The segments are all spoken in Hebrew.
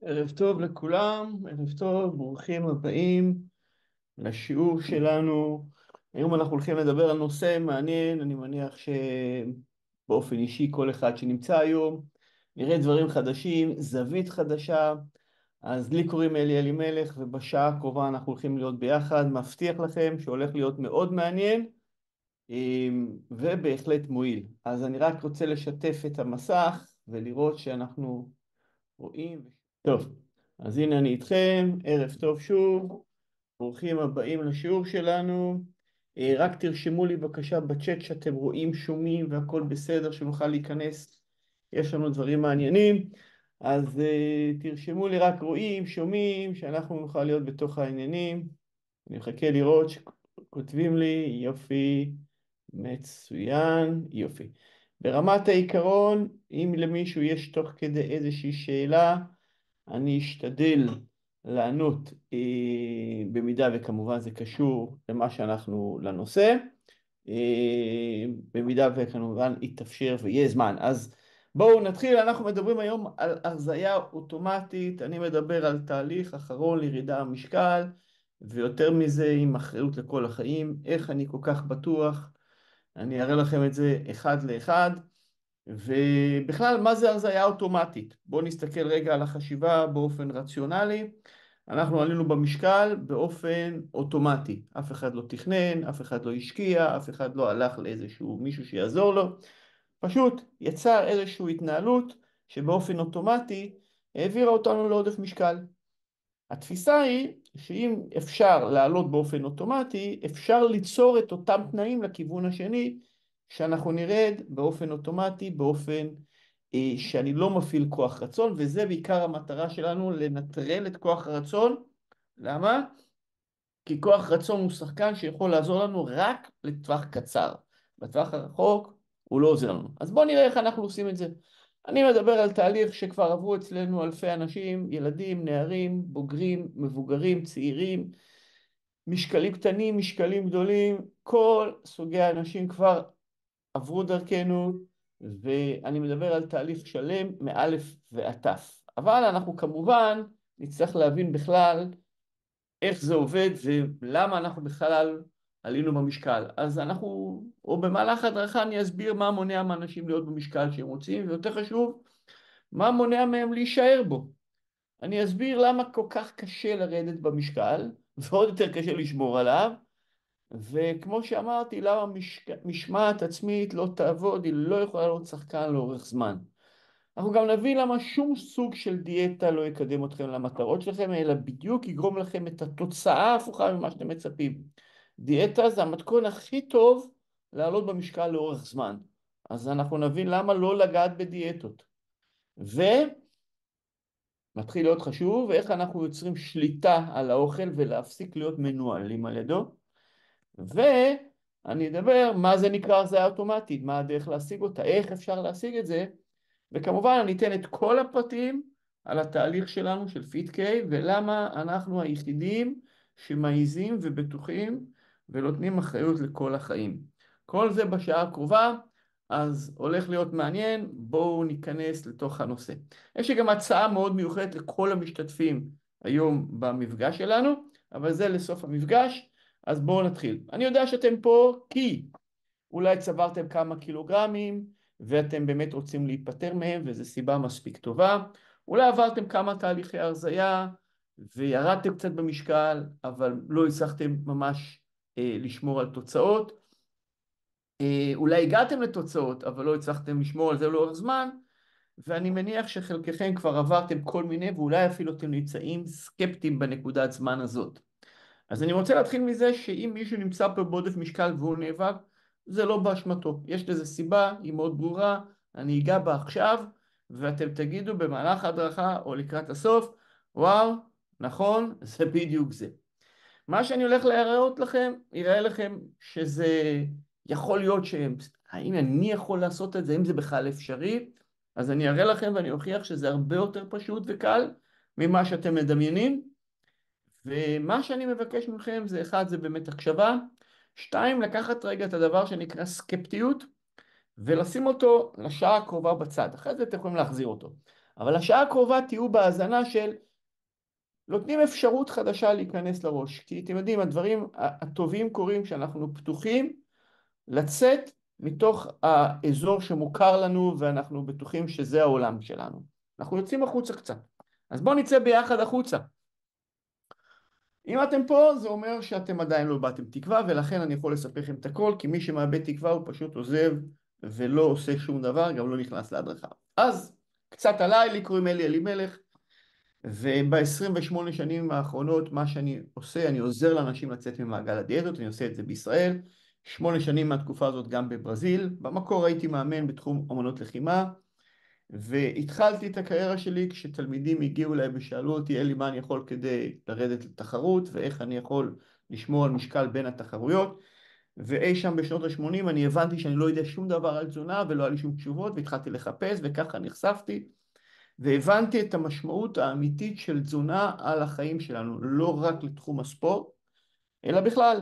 ערב טוב לכולם, ערב טוב, ברוכים הבאים לשיעור שלנו. היום אנחנו הולכים לדבר על נושא מעניין. אני מניח שבאופן אישי כל אחד שנמצא היום נראה דברים חדשים, זווית חדשה. אז לי קוראים אלי אלימלך, ובשעה הקרובה אנחנו הולכים להיות ביחד. מבטיח לכם שהולך להיות מאוד מעניין ובהחלט מועיל. אז אני רק רוצה לשתף את המסך ולראות שאנחנו רואים. טוב, אז הנה אני איתכם, ערב טוב שוב, ברוכים הבאים לשיעור שלנו. רק תרשמו לי בבקשה בצ'אט שאתם רואים, שומעים והכל בסדר, שנוכל להיכנס. יש לנו דברים מעניינים, אז תרשמו לי רק רואים, שומעים, שאנחנו נוכל להיות בתוך העניינים. אני מחכה לראות שכותבים לי, יופי, מצוין, יופי. ברמת העיקרון, אם למישהו יש תוך כדי איזושהי שאלה, אני אשתדל לענות במידה וכמובן זה קשור למה שאנחנו לנושא, במידה וכמובן יתאפשר ויהיה זמן. אז בואו נתחיל. אנחנו מדברים היום על הרזיה אוטומטית. אני מדבר על תהליך אחרון לירידה במשקל, ויותר מזה עם אחריות לכל החיים. איך אני כל כך בטוח? אני אראה לכם את זה אחד לאחד. ובכלל, מה זה הרזיה אוטומטית? בואו נסתכל רגע על החשיבה באופן רציונלי. אנחנו עלינו במשקל באופן אוטומטי. אף אחד לא תכנן, אף אחד לא השקיע, אף אחד לא הלך לאיזשהו מישהו שיעזור לו. פשוט יצר איזושהי התנהלות שבאופן אוטומטי העבירה אותנו לעודף משקל. התפיסה היא שאם אפשר לעלות באופן אוטומטי, אפשר ליצור את אותם תנאים לכיוון השני, שאנחנו נרד באופן אוטומטי, באופן שאני לא מפעיל כוח רצון, וזה בעיקר המטרה שלנו, לנטרל את כוח הרצון. למה? כי כוח רצון הוא שחקן שיכול לעזור לנו רק לטווח קצר. בטווח הרחוק הוא לא עוזר לנו. אז בואו נראה איך אנחנו עושים את זה. אני מדבר על תהליך שכבר עברו אצלנו אלפי אנשים, ילדים, נערים, בוגרים, מבוגרים, צעירים, משקלים קטנים, משקלים גדולים, כל סוגי האנשים כבר עברו דרכנו, ואני מדבר על תהליך שלם מאלף ועד תף. אבל אנחנו כמובן נצטרך להבין בכלל איך זה עובד ולמה אנחנו בכלל עלינו במשקל. אז אנחנו, או במהלך ההדרכה אני אסביר מה מונע מאנשים להיות במשקל שהם רוצים, ויותר חשוב, מה מונע מהם להישאר בו. אני אסביר למה כל כך קשה לרדת במשקל, ועוד יותר קשה לשמור עליו, וכמו שאמרתי, למה משמעת עצמית לא תעבוד, היא לא יכולה להיות שחקן לאורך זמן. אנחנו גם נבין למה שום סוג של דיאטה לא יקדם אתכם למטרות שלכם, אלא בדיוק יגרום לכם את התוצאה ההפוכה ממה שאתם מצפים. דיאטה זה המתכון הכי טוב לעלות במשקל לאורך זמן. אז אנחנו נבין למה לא לגעת בדיאטות. ומתחיל להיות חשוב, איך אנחנו יוצרים שליטה על האוכל ולהפסיק להיות מנוהלים על ידו. ואני אדבר מה זה נקרא הרזיה אוטומטית, מה הדרך להשיג אותה, איך אפשר להשיג את זה. וכמובן אני אתן את כל הפרטים על התהליך שלנו של פיט-קיי, ולמה אנחנו היחידים שמעיזים ובטוחים ונותנים אחריות לכל החיים. כל זה בשעה הקרובה, אז הולך להיות מעניין. בואו ניכנס לתוך הנושא. יש לי גם הצעה מאוד מיוחדת לכל המשתתפים היום במפגש שלנו, אבל זה לסוף המפגש. אז בואו נתחיל. אני יודע שאתם פה כי אולי צברתם כמה קילוגרמים, ואתם באמת רוצים להיפטר מהם, וזו סיבה מספיק טובה. אולי עברתם כמה תהליכי הרזיה, וירדתם קצת במשקל, אבל לא הצלחתם ממש לשמור על תוצאות. אולי הגעתם לתוצאות, אבל לא הצלחתם לשמור על זה לאורך זמן, ואני מניח שחלקכם כבר עברתם כל מיני, ואולי אפילו אתם נמצאים סקפטיים בנקודת זמן הזאת. אז אני רוצה להתחיל מזה שאם מישהו נמצא פה בעודף משקל והוא נאבק, זה לא באשמתו. יש לזה סיבה, היא מאוד ברורה, אני אגע בה עכשיו, ואתם תגידו במהלך ההדרכה או לקראת הסוף, וואו, נכון, זה בדיוק זה. מה שאני הולך להראות לכם, יראה לכם שזה יכול להיות האם אני יכול לעשות את זה, אם זה בכלל אפשרי, אז אני אראה לכם ואני אוכיח שזה הרבה יותר פשוט וקל ממה שאתם מדמיינים. ומה שאני מבקש מכם זה, אחד, זה באמת הקשבה, שתיים, לקחת רגע את הדבר שנקרא סקפטיות, ולשים אותו לשעה הקרובה בצד. אחרי זה אתם יכולים להחזיר אותו. אבל השעה הקרובה תהיו בהאזנה של נותנים אפשרות חדשה להיכנס לראש. כי אתם יודעים, הדברים הטובים קורים כשאנחנו פתוחים לצאת מתוך האזור שמוכר לנו ואנחנו בטוחים שזה העולם שלנו. אנחנו יוצאים החוצה קצת. אז בואו נצא ביחד החוצה. אם אתם פה זה אומר שאתם עדיין לא באתם תקווה, ולכן אני יכול לספר לכם את הכל, כי מי שמאבד תקווה הוא פשוט עוזב ולא עושה שום דבר, גם לא נכנס להדרכה. אז קצת עליי, לי קוראים אלי אלימלך, וב-28 שנים האחרונות מה שאני עושה, אני עוזר לאנשים לצאת ממעגל הדיאטות, אני עושה את זה בישראל, 8 שנים מהתקופה הזאת גם בברזיל, במקור הייתי מאמן בתחום אמנות לחימה, והתחלתי את הקריירה שלי כשתלמידים הגיעו אליי ושאלו אותי, אלי, מה אני יכול כדי לרדת לתחרות, ואיך אני יכול לשמור על משקל בין התחרויות, ואי שם בשנות ה-80 אני הבנתי שאני לא יודע שום דבר על תזונה ולא היה לי שום תשובות, והתחלתי לחפש וככה נחשפתי, והבנתי את המשמעות האמיתית של תזונה על החיים שלנו, לא רק לתחום הספורט, אלא בכלל,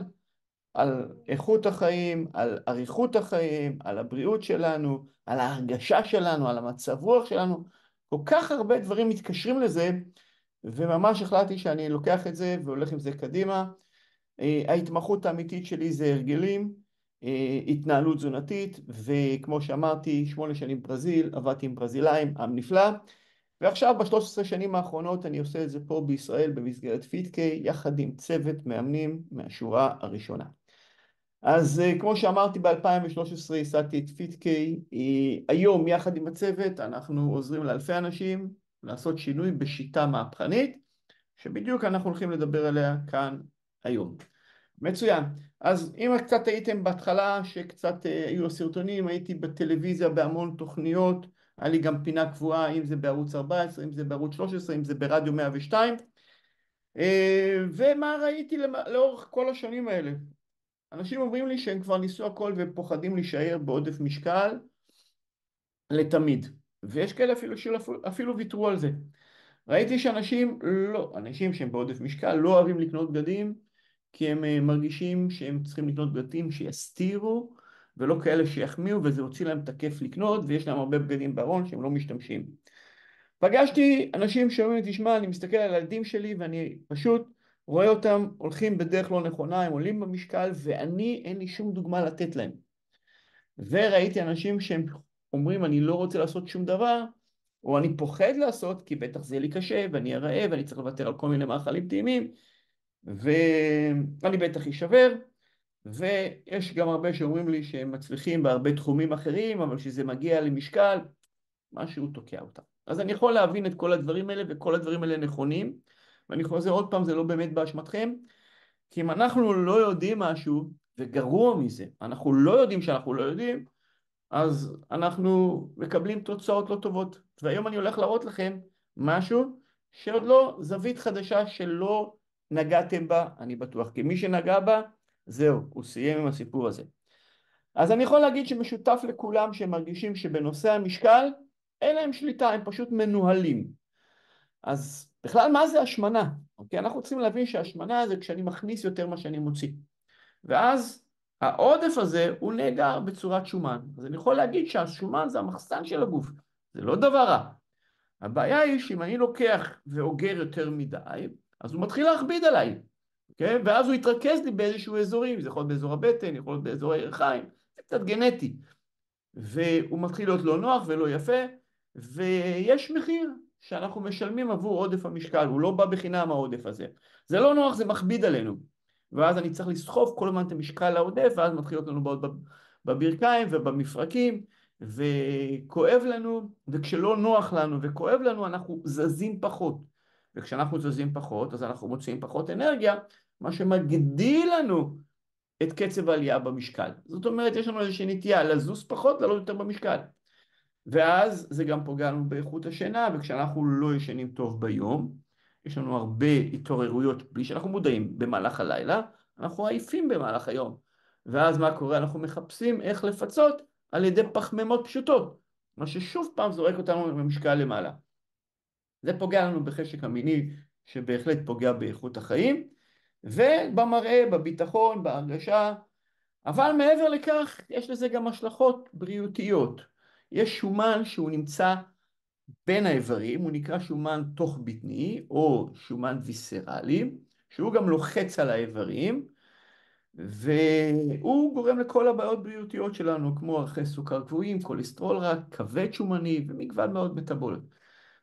על איכות החיים, על אריכות החיים, על הבריאות שלנו, על ההרגשה שלנו, על המצב רוח שלנו, כל כך הרבה דברים מתקשרים לזה, וממש החלטתי שאני לוקח את זה והולך עם זה קדימה. ההתמחות האמיתית שלי זה הרגלים, התנהלות תזונתית, וכמו שאמרתי, 8 שנים ברזיל, עבדתי עם ברזילאים, עם נפלא, ועכשיו ב-13 שנים האחרונות אני עושה את זה פה בישראל במסגרת פיטקיי, יחד עם צוות מאמנים מהשורה הראשונה. אז כמו שאמרתי ב-2013 ייסדתי את פיטקיי, היום יחד עם הצוות אנחנו עוזרים לאלפי אנשים לעשות שינוי בשיטה מהפכנית, שבדיוק אנחנו הולכים לדבר עליה כאן היום. מצוין. אז אם קצת הייתם בהתחלה שקצת היו הסרטונים, הייתי בטלוויזיה בהמון תוכניות, היה לי גם פינה קבועה, אם זה בערוץ 14, אם זה בערוץ 13, אם זה ברדיו 102. ומה ראיתי לאורך כל השנים האלה? אנשים אומרים לי שהם כבר ניסו הכל ופוחדים להישאר בעודף משקל לתמיד. ויש כאלה אפילו ויתרו על זה. ראיתי שאנשים לא, אנשים שהם בעודף משקל לא אוהבים לקנות בגדים, כי הם מרגישים שהם צריכים לקנות בגדים שיסתירו, ולא כאלה שיחמיאו, וזה הוציא להם את הכיף לקנות, ויש להם הרבה בגדים בארון שהם לא משתמשים. פגשתי אנשים שאומרים לי, תשמע, אני מסתכל על הילדים שלי, ואני פשוט רואה אותם הולכים בדרך לא נכונה, הם עולים במשקל, ואני אין לי שום דוגמה לתת להם. וראיתי אנשים שהם אומרים, אני לא רוצה לעשות שום דבר, או אני פוחד לעשות, כי בטח זה יהיה לי קשה, ואני אראה, ואני צריך לוותר על כל מיני מאכלים טעימים, ואני בטח אשבר, ויש גם הרבה שאומרים לי שהם מצליחים בהרבה תחומים אחרים, אבל כשזה מגיע למשקל, משהו תוקע אותם. אז אני יכול להבין את כל הדברים האלה, וכל הדברים האלה נכונים, ואני חוזר עוד פעם, זה לא באמת באשמתכם, כי אם אנחנו לא יודעים משהו, וגרוע מזה, אנחנו לא יודעים שאנחנו לא יודעים, אז אנחנו מקבלים תוצאות לא טובות. והיום אני הולך להראות לכם משהו שעוד לא, זווית חדשה שלא נגעתם בה, אני בטוח, כי מי שנגע בה, זהו, הוא סיים עם הסיפור הזה. אז אני יכול להגיד שמשותף לכולם שהם מרגישים שבנושא המשקל, אין להם שליטה, הם פשוט מנוהלים. אז בכלל מה זה השמנה? אוקיי? אנחנו צריכים להבין שהשמנה זה כשאני מכניס יותר מה שאני מוציא. ואז העודף הזה הוא נאגר בצורת שומן. אז אני יכול להגיד שהשומן זה המחסן של הגוף. זה לא דבר רע. הבעיה היא שאם אני לוקח ואוגר יותר מדי, אז הוא מתחיל להכביד עליי. Okay? ואז הוא יתרכז לי באיזשהו אזורים, זה יכול להיות באזור הבטן, יכול להיות באזור הירכיים, זה קצת גנטי. והוא מתחיל להיות לא נוח ולא יפה, ויש מחיר שאנחנו משלמים עבור עודף המשקל, הוא לא בא בחינם העודף הזה. זה לא נוח, זה מכביד עלינו. ואז אני צריך לסחוב כל הזמן את המשקל לעודף, ואז מתחילות לנו בעוד בברכיים ובמפרקים, וכואב לנו, וכשלא נוח לנו וכואב לנו, אנחנו זזים פחות. וכשאנחנו זזים פחות, אז אנחנו מוצאים פחות אנרגיה, מה שמגדיל לנו את קצב העלייה במשקל. זאת אומרת, יש לנו איזושהי נטייה לזוז פחות, לעלות יותר במשקל. ואז זה גם פוגע לנו באיכות השינה, וכשאנחנו לא ישנים טוב ביום, יש לנו הרבה התעוררויות בלי שאנחנו מודעים במהלך הלילה, אנחנו עייפים במהלך היום. ואז מה קורה? אנחנו מחפשים איך לפצות על ידי פחמימות פשוטות, מה ששוב פעם זורק אותנו במשקל למעלה. זה פוגע לנו בחשק המיני, שבהחלט פוגע באיכות החיים, ובמראה, בביטחון, בהרגשה, אבל מעבר לכך, יש לזה גם השלכות בריאותיות. יש שומן שהוא נמצא בין האיברים, הוא נקרא שומן תוך בטני או שומן ויסרלי, שהוא גם לוחץ על האיברים, והוא גורם לכל הבעיות בריאותיות שלנו, כמו ערכי סוכר גבוהים, כולסטרול רע, כבד שומני ומגוון מאוד מטבוליות.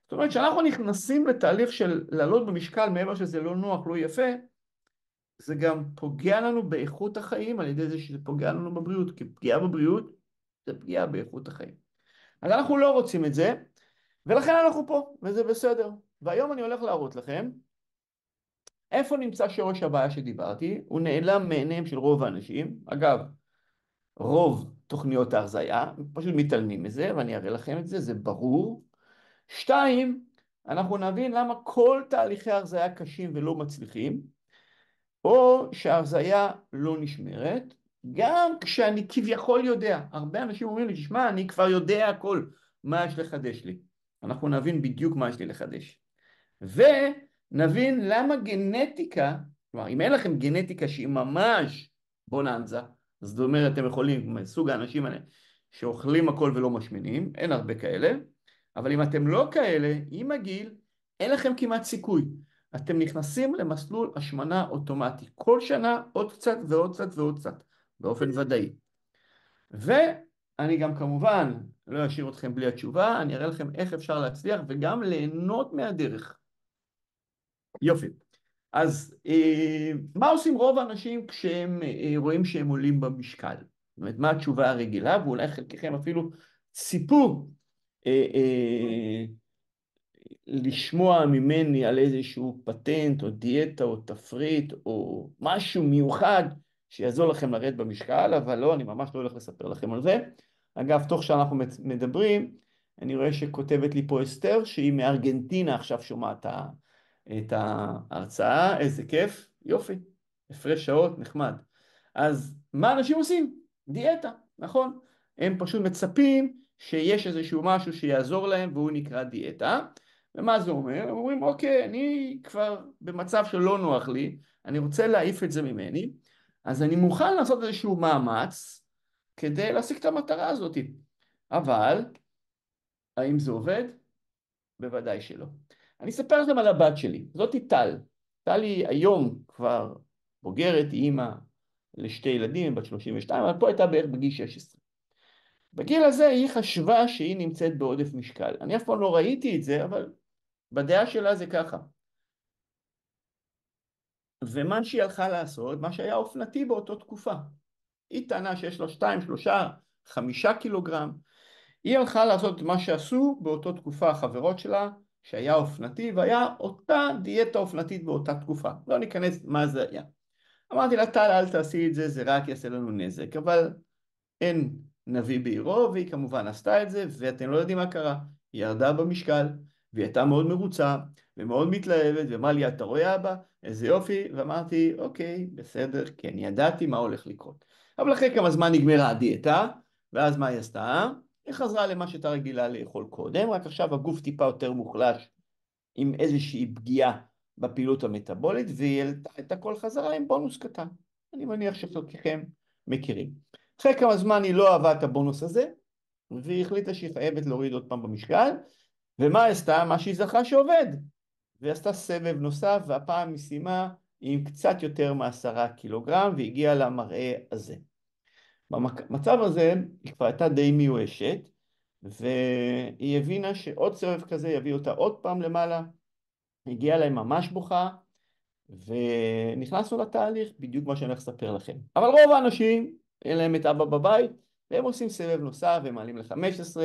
זאת אומרת שאנחנו נכנסים לתהליך של לעלות במשקל מעבר שזה לא נוח, לא יפה, זה גם פוגע לנו באיכות החיים על ידי זה שזה פוגע לנו בבריאות, כי פגיעה בבריאות זה פגיעה באיכות החיים. אז אנחנו לא רוצים את זה, ולכן אנחנו פה, וזה בסדר. והיום אני הולך להראות לכם איפה נמצא שורש הבעיה שדיברתי. הוא נעלם מעיניהם של רוב האנשים. אגב, רוב תוכניות ההרזייה, פשוט מתעלמים מזה, ואני אראה לכם את זה, זה ברור. שתיים, אנחנו נבין למה כל תהליכי ההרזייה קשים ולא מצליחים, או שההרזייה לא נשמרת, גם כשאני כביכול יודע. הרבה אנשים אומרים לי, תשמע, אני כבר יודע הכל, מה יש לחדש לי? אנחנו נבין בדיוק מה יש לי לחדש. ונבין למה גנטיקה, כלומר, אם אין לכם גנטיקה שהיא ממש בוננזה, אז זאת אומרת, אתם יכולים, סוג האנשים האלה שאוכלים הכל ולא משמינים, אין הרבה כאלה, אבל אם אתם לא כאלה, עם הגיל, אין לכם כמעט סיכוי. אתם נכנסים למסלול השמנה אוטומטי. כל שנה עוד קצת ועוד קצת ועוד קצת, באופן ודאי. ואני גם כמובן לא אשאיר אתכם בלי התשובה, אני אראה לכם איך אפשר להצליח וגם ליהנות מהדרך. יופי. אז מה עושים רוב האנשים כשהם רואים שהם עולים במשקל? זאת אומרת, מה התשובה הרגילה? ואולי חלקכם אפילו ציפו לשמוע ממני על איזשהו פטנט או דיאטה או תפריט או משהו מיוחד שיעזור לכם לרדת במשקל, אבל לא, אני ממש לא הולך לספר לכם על זה. אגב, תוך שאנחנו מדברים, אני רואה שכותבת לי פה אסתר, שהיא מארגנטינה עכשיו שומעת את ההרצאה, איזה כיף, יופי, הפרש שעות, נחמד. אז מה אנשים עושים? דיאטה, נכון? הם פשוט מצפים שיש איזשהו משהו שיעזור להם והוא נקרא דיאטה. ומה זה אומר? הם אומרים, אוקיי, אני כבר במצב שלא נוח לי, אני רוצה להעיף את זה ממני, אז אני מוכן לעשות איזשהו מאמץ כדי להשיג את המטרה הזאת. אבל, האם זה עובד? בוודאי שלא. אני אספר לכם על הבת שלי, זאתי טל. טל היא היום כבר בוגרת, היא אימא לשתי ילדים, בת 32, אבל פה הייתה בערך בגיל 16. בגיל הזה היא חשבה שהיא נמצאת בעודף משקל. אני אף פעם לא ראיתי את זה, אבל בדעה שלה זה ככה. ומה שהיא הלכה לעשות, מה שהיה אופנתי באותו תקופה. היא טענה שיש לה 2, 3, 5 קילוגרם. היא הלכה לעשות מה שעשו באותו תקופה החברות שלה, שהיה אופנתי, והיה אותה דיאטה אופנתית באותה תקופה. לא ניכנס מה זה היה. אמרתי לה, טל, אל תעשי את זה, זה רק יעשה לנו נזק. אבל אין נביא בעירו, והיא כמובן עשתה את זה, ואתם לא יודעים מה קרה. היא ירדה במשקל, והיא הייתה מאוד מרוצה, ומאוד מתלהבת, ואמרה לי, אתה רואה אבא? איזה יופי, ואמרתי, אוקיי, בסדר, כי אני ידעתי מה הולך לקרות. אבל אחרי כמה זמן נגמרה הדיאטה, ואז מה היא עשתה? היא חזרה למה שהייתה רגילה לאכול קודם, רק עכשיו הגוף טיפה יותר מוחלש, עם איזושהי פגיעה בפעילות המטבולית, והיא העלתה את הכל חזרה עם בונוס קטן. אני מניח שחלקכם מכירים. אחרי כמה זמן היא לא אהבה את הבונוס הזה, והיא החליטה שהיא חייבת להוריד עוד פעם במשקל, ומה היא עשתה? מה שהיא זכה שעובד. והיא עשתה סבב נוסף, והפעם היא סיימה עם קצת יותר מ10 קילוגרם, והגיעה למראה הזה. במצב הזה היא כבר הייתה די מיואשת, והיא הבינה שעוד סבב כזה יביא אותה עוד פעם למעלה, הגיעה להם ממש בוכה, ונכנסנו לתהליך, בדיוק מה שאני הולך לספר לכם. אבל רוב האנשים, אין להם את אבא בבית, והם עושים סבב נוסף, והם מעלים ל-15,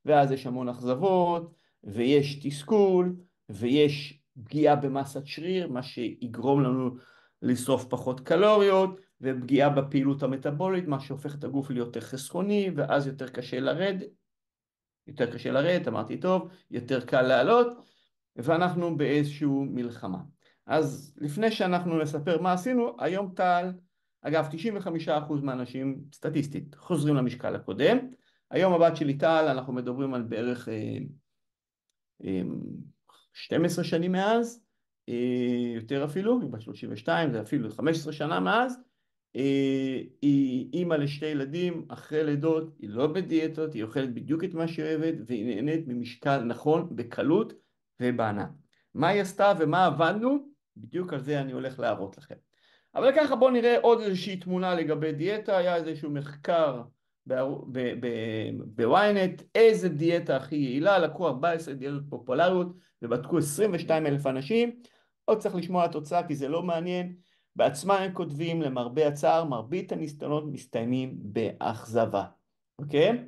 ואז יש המון אכזבות, ויש תסכול, ויש פגיעה במסת שריר, מה שיגרום לנו לשרוף פחות קלוריות, ופגיעה בפעילות המטבולית, מה שהופך את הגוף להיות יותר חסכוני, ואז יותר קשה לרדת. יותר קשה לרדת, אמרתי טוב, יותר קל לעלות, ואנחנו באיזשהו מלחמה. אז לפני שאנחנו נספר מה עשינו, היום טל, אגב 95% מהאנשים סטטיסטית חוזרים למשקל הקודם. היום הבת שלי טל, אנחנו מדברים על בערך 12 שנים מאז, יותר אפילו, היא בת 32, זה אפילו 15 שנה מאז, היא אימא לשתי ילדים, אחרי לידות, היא לא בדיאטות, היא אוכלת בדיוק את מה שהיא אוהבת, והיא נהנית ממשקל נכון, בקלות ובענה. מה היא עשתה ומה עבדנו? בדיוק על זה אני הולך להראות לכם. אבל ככה בואו נראה עוד איזושהי תמונה לגבי דיאטה. היה איזשהו מחקר בוויינט, איזה דיאטה הכי יעילה. לקחו 14 דיאטות פופולריות ובדקו 22,000 אנשים. עוד צריך לשמוע התוצאה כי זה לא מעניין. בעצמם הם כותבים, למרבה הצער, מרבית הניסיונות מסתיימים באכזבה. אוקיי?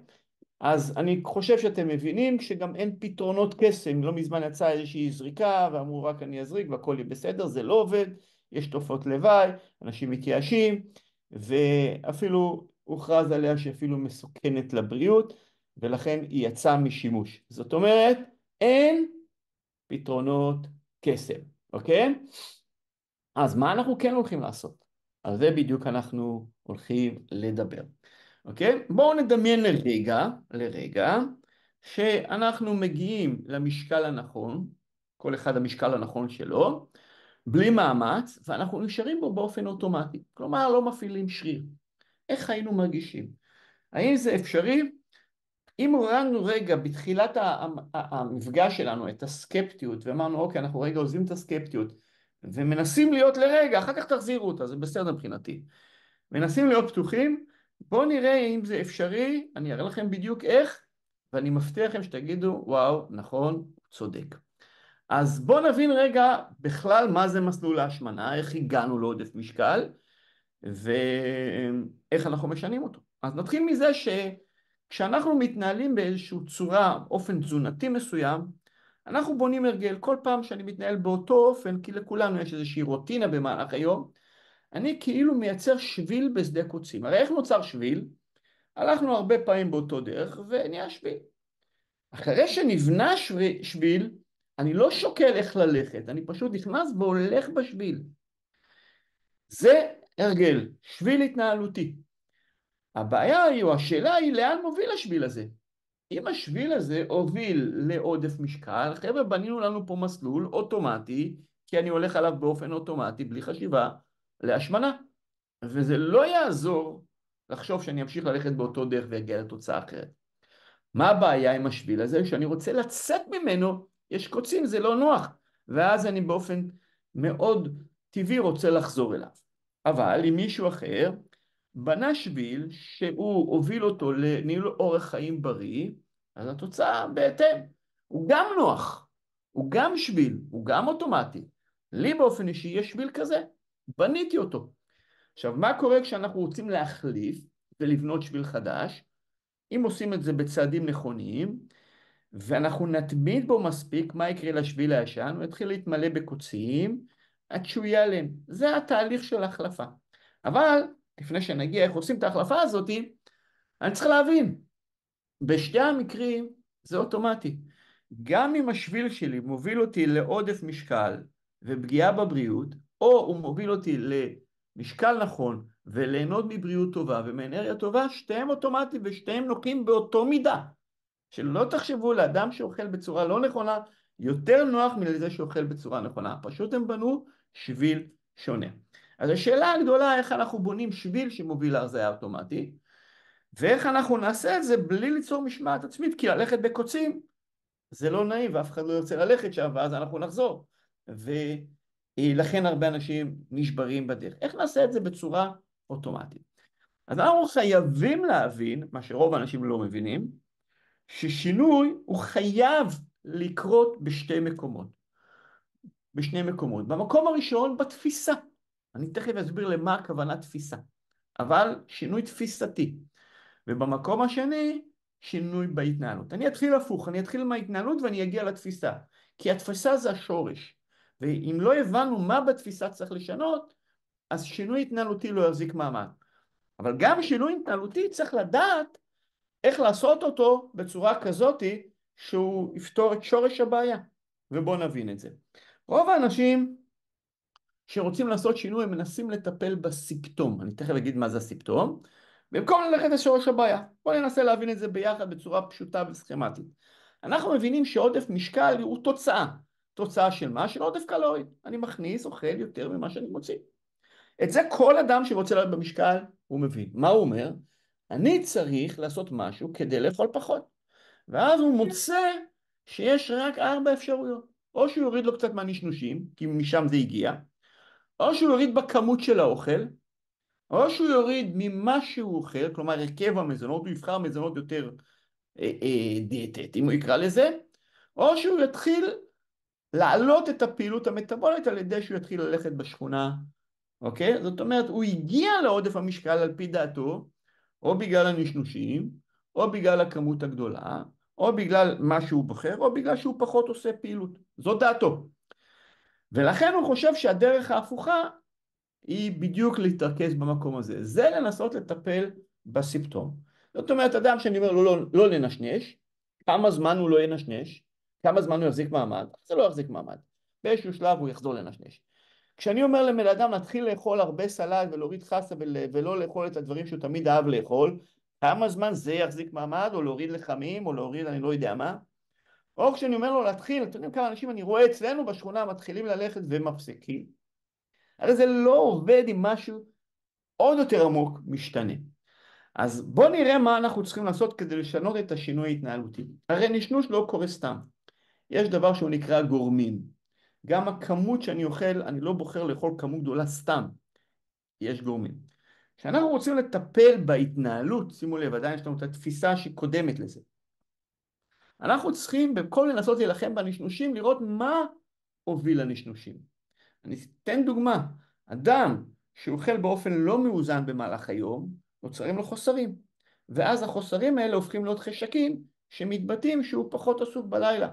אז אני חושב שאתם מבינים שגם אין פתרונות קסם. לא מזמן יצאה איזושהי זריקה ואמרו רק אני אזריק והכל יהיה בסדר. זה לא עובד, יש תופעות לוואי, אנשים מתייאשים, ואפילו הוכרז עליה שאפילו מסוכנת לבריאות, ולכן היא יצאה משימוש. זאת אומרת, אין פתרונות קסם, אוקיי? אז מה אנחנו כן הולכים לעשות? על זה בדיוק אנחנו הולכים לדבר. אוקיי? בואו נדמיין לרגע, שאנחנו מגיעים למשקל הנכון, כל אחד המשקל הנכון שלו, בלי מאמץ, ואנחנו נשארים בו באופן אוטומטי. כלומר, לא מפעילים שריר. איך היינו מרגישים? האם זה אפשרי? אם הורדנו רגע בתחילת המפגש שלנו את הסקפטיות, ואמרנו, אוקיי, אנחנו רגע עוזבים את הסקפטיות, ומנסים להיות לרגע, אחר כך תחזירו אותה, זה בסדר מבחינתי. מנסים להיות פתוחים, בואו נראה אם זה אפשרי, אני אראה לכם בדיוק איך, ואני מבטיח לכם שתגידו, וואו, נכון, צודק. אז בואו נבין רגע בכלל מה זה מסלול ההשמנה, איך הגענו לעודף משקל, ואיך אנחנו משנים אותו. אז נתחיל מזה שכשאנחנו מתנהלים באיזושהי צורה, אופן תזונתי מסוים, אנחנו בונים הרגל. כל פעם שאני מתנהל באותו אופן, כי לכולנו יש איזושהי רוטינה במהלך היום, אני כאילו מייצר שביל בשדה קוצים. הרי איך נוצר שביל? הלכנו הרבה פעמים באותו דרך ונהיה שביל. אחרי שנבנה שביל, אני לא שוקל איך ללכת, אני פשוט נכנס והולך בשביל. זה הרגל, שביל התנהלותי. הבעיה היא, או השאלה היא, לאן מוביל השביל הזה? אם השביל הזה הוביל לעודף משקל, חבר'ה, בנינו לנו פה מסלול אוטומטי, כי אני הולך עליו באופן אוטומטי, בלי חשיבה, להשמנה. וזה לא יעזור לחשוב שאני אמשיך ללכת באותו דרך ויגיע לתוצאה אחרת. מה הבעיה עם השביל הזה? שאני רוצה לצאת ממנו, יש קוצים, זה לא נוח, ואז אני באופן מאוד טבעי רוצה לחזור אליו. אבל אם מישהו אחר בנה שביל שהוא הוביל אותו לניהול אורח חיים בריא, אז התוצאה בהתאם. הוא גם נוח, הוא גם שביל, הוא גם אוטומטי. לי באופן אישי יש שביל כזה, בניתי אותו. עכשיו, מה קורה כשאנחנו רוצים להחליף ולבנות שביל חדש? אם עושים את זה בצעדים נכוניים, ואנחנו נתמיד בו מספיק, מה יקרה לשביל הישן? הוא יתחיל להתמלא בקוצים, עד שהוא ייעלם. זה התהליך של ההחלפה. אבל, לפני שנגיע איך עושים את ההחלפה הזאת, אני צריך להבין, בשתי המקרים זה אוטומטי. גם אם השביל שלי מוביל אותי לעודף משקל ופגיעה בבריאות, או הוא מוביל אותי למשקל נכון וליהנות מבריאות טובה ומאנרגיה טובה, שתיהם אוטומטי ושתיהם נוחים באותו מידה. שלא תחשבו לאדם שאוכל בצורה לא נכונה, יותר נוח מלזה שאוכל בצורה נכונה. פשוט הם בנו שביל שונה. אז השאלה הגדולה, איך אנחנו בונים שביל שמוביל להרזיה אוטומטית, ואיך אנחנו נעשה את זה בלי ליצור משמעת עצמית, כי ללכת בקוצים זה לא נעים ואף אחד לא ירצה ללכת שם, ואז אנחנו נחזור. ולכן הרבה אנשים נשברים בדרך. איך נעשה את זה בצורה אוטומטית? אז אנחנו חייבים להבין, מה שרוב האנשים לא מבינים, ששינוי הוא חייב לקרות בשני מקומות. במקום הראשון, בתפיסה. אני תכף אסביר למה הכוונה תפיסה. אבל שינוי תפיסתי. ובמקום השני, שינוי בהתנהלות. אני אתחיל הפוך, אני אתחיל מההתנהלות ואני אגיע לתפיסה. כי התפיסה זה השורש. ואם לא הבנו מה בתפיסה צריך לשנות, אז שינוי התנהלותי לא יחזיק מעמד. אבל גם שינוי התנהלותי צריך לדעת איך לעשות אותו בצורה כזאת שהוא יפתור את שורש הבעיה. ובואו נבין את זה. רוב האנשים שרוצים לעשות שינוי הם מנסים לטפל בסימפטום. אני תכף אגיד מה זה הסימפטום. במקום ללכת לשורש הבעיה. בואו ננסה להבין את זה ביחד בצורה פשוטה וסכמטית. אנחנו מבינים שעודף משקל הוא תוצאה. תוצאה של מה? של עודף קלורי. אני מכניס, אוכל יותר ממה שאני מוציא. את זה כל אדם שרוצה לעלות במשקל הוא מבין. מה הוא אומר? אני צריך לעשות משהו כדי לאכול פחות. ואז הוא מוצא שיש רק 4 אפשרויות. או שהוא יוריד לו קצת מהנשנושים, כי משם זה הגיע, או שהוא יוריד בכמות של האוכל, או שהוא יוריד ממה שהוא אוכל, כלומר הרכב המזונות, הוא יבחר מזונות יותר דיאטטיים, הוא יקרא לזה, או שהוא יתחיל להעלות את הפעילות המטבולית על ידי שהוא יתחיל ללכת בשכונה, אוקיי? זאת אומרת, הוא הגיע לעודף המשקל על פי דעתו, או בגלל הנשנושים, או בגלל הכמות הגדולה, או בגלל מה שהוא בוחר, או בגלל שהוא פחות עושה פעילות. זאת דעתו. ולכן הוא חושב שהדרך ההפוכה היא בדיוק להתרכז במקום הזה. זה לנסות לטפל בסימפטום. זאת אומרת, אדם שאני אומר לו לא לנשנש, כמה זמן הוא לא ינשנש, כמה זמן הוא יחזיק מעמד, זה לא יחזיק מעמד. באיזשהו שלב הוא יחזור לנשנש. כשאני אומר לבן אדם להתחיל לאכול הרבה סלט ולהוריד חסה ולא לאכול את הדברים שהוא תמיד אהב לאכול, כמה זמן זה יחזיק מעמד, או להוריד לחמים, או להוריד אני לא יודע מה. או כשאני אומר לו להתחיל, אתם יודעים כמה אנשים אני רואה אצלנו בשכונה מתחילים ללכת ומפסיקים. הרי זה לא עובד עם משהו עוד יותר עמוק משתנה. אז בוא נראה מה אנחנו צריכים לעשות כדי לשנות את השינוי ההתנהלותי. הרי נשנוש לא קורה סתם. יש דבר שהוא נקרא גורמים. גם הכמות שאני אוכל, אני לא בוחר לאכול כמות גדולה סתם. יש גורמים. כשאנחנו רוצים לטפל בהתנהלות, שימו לב, עדיין יש לנו את התפיסה שקודמת לזה. אנחנו צריכים במקום לנסות להילחם בנשנושים, לראות מה הוביל לנשנושים. אני אתן דוגמה. אדם שאוכל באופן לא מאוזן במהלך היום, נוצרים לו חוסרים. ואז החוסרים האלה הופכים להיות חשקים שמתבטאים שהוא פחות עסוק בלילה.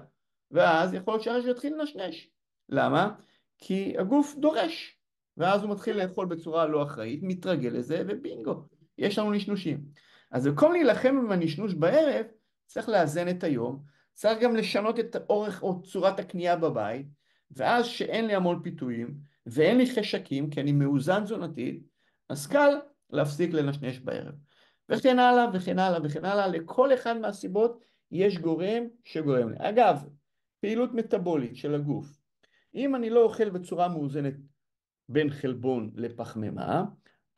ואז יכול להיות שהרשת יתחיל לנשנש. למה? כי הגוף דורש. ואז הוא מתחיל לאכול בצורה לא אחראית, מתרגל לזה, ובינגו, יש לנו נשנושים. אז במקום להילחם עם הנשנוש בערב, צריך לאזן את היום, צריך גם לשנות את אורך או צורת הקנייה בבית, ואז שאין לי המון פיתויים, ואין לי חשקים, כי אני מאוזן תזונתית, אז קל להפסיק לנשנש בערב. וכן הלאה וכן הלאה וכן הלאה, לכל אחד מהסיבות יש גורם שגורם לי. אגב, פעילות מטאבולית של הגוף. אם אני לא אוכל בצורה מאוזנת בין חלבון לפחמימה,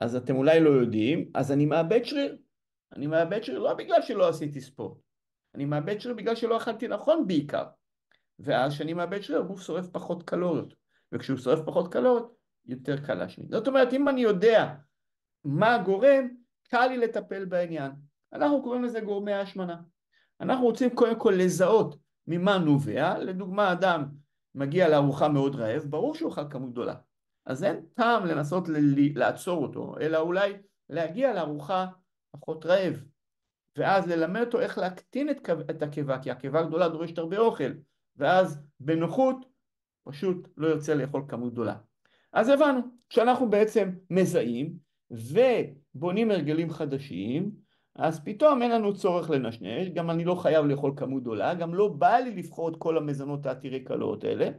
אז אתם אולי לא יודעים, אז אני מאבד שריר. אני מאבד שריר לא בגלל שלא עשיתי ספורט, אני מאבד שריר בגלל שלא אכלתי נכון בעיקר. ואז כשאני מאבד שריר, הגוף שורף פחות קלוריות. וכשהוא שורף פחות קלוריות, יותר קל להשמין. זאת אומרת, אם אני יודע מה גורם, קל לי לטפל בעניין. אנחנו קוראים לזה גורמי ההשמנה. אנחנו רוצים קודם כל לזהות ממה נובע. לדוגמה, אדם מגיע לארוחה מאוד רעב, ברור שהוא אכל כמות גדולה. אז אין טעם לנסות לעצור אותו, אלא אולי להגיע לארוחה פחות רעב. ואז ללמד אותו איך להקטין את הקיבה, כי הקיבה הגדולה דורשת הרבה אוכל. ואז בנוחות פשוט לא ירצה לאכול כמות גדולה. אז הבנו שאנחנו בעצם מזהים ובונים הרגלים חדשים, אז פתאום אין לנו צורך לנשנש, גם אני לא חייב לאכול כמות גדולה, גם לא בא לי לבחור את כל המזונות העתירי קלוריות האלה,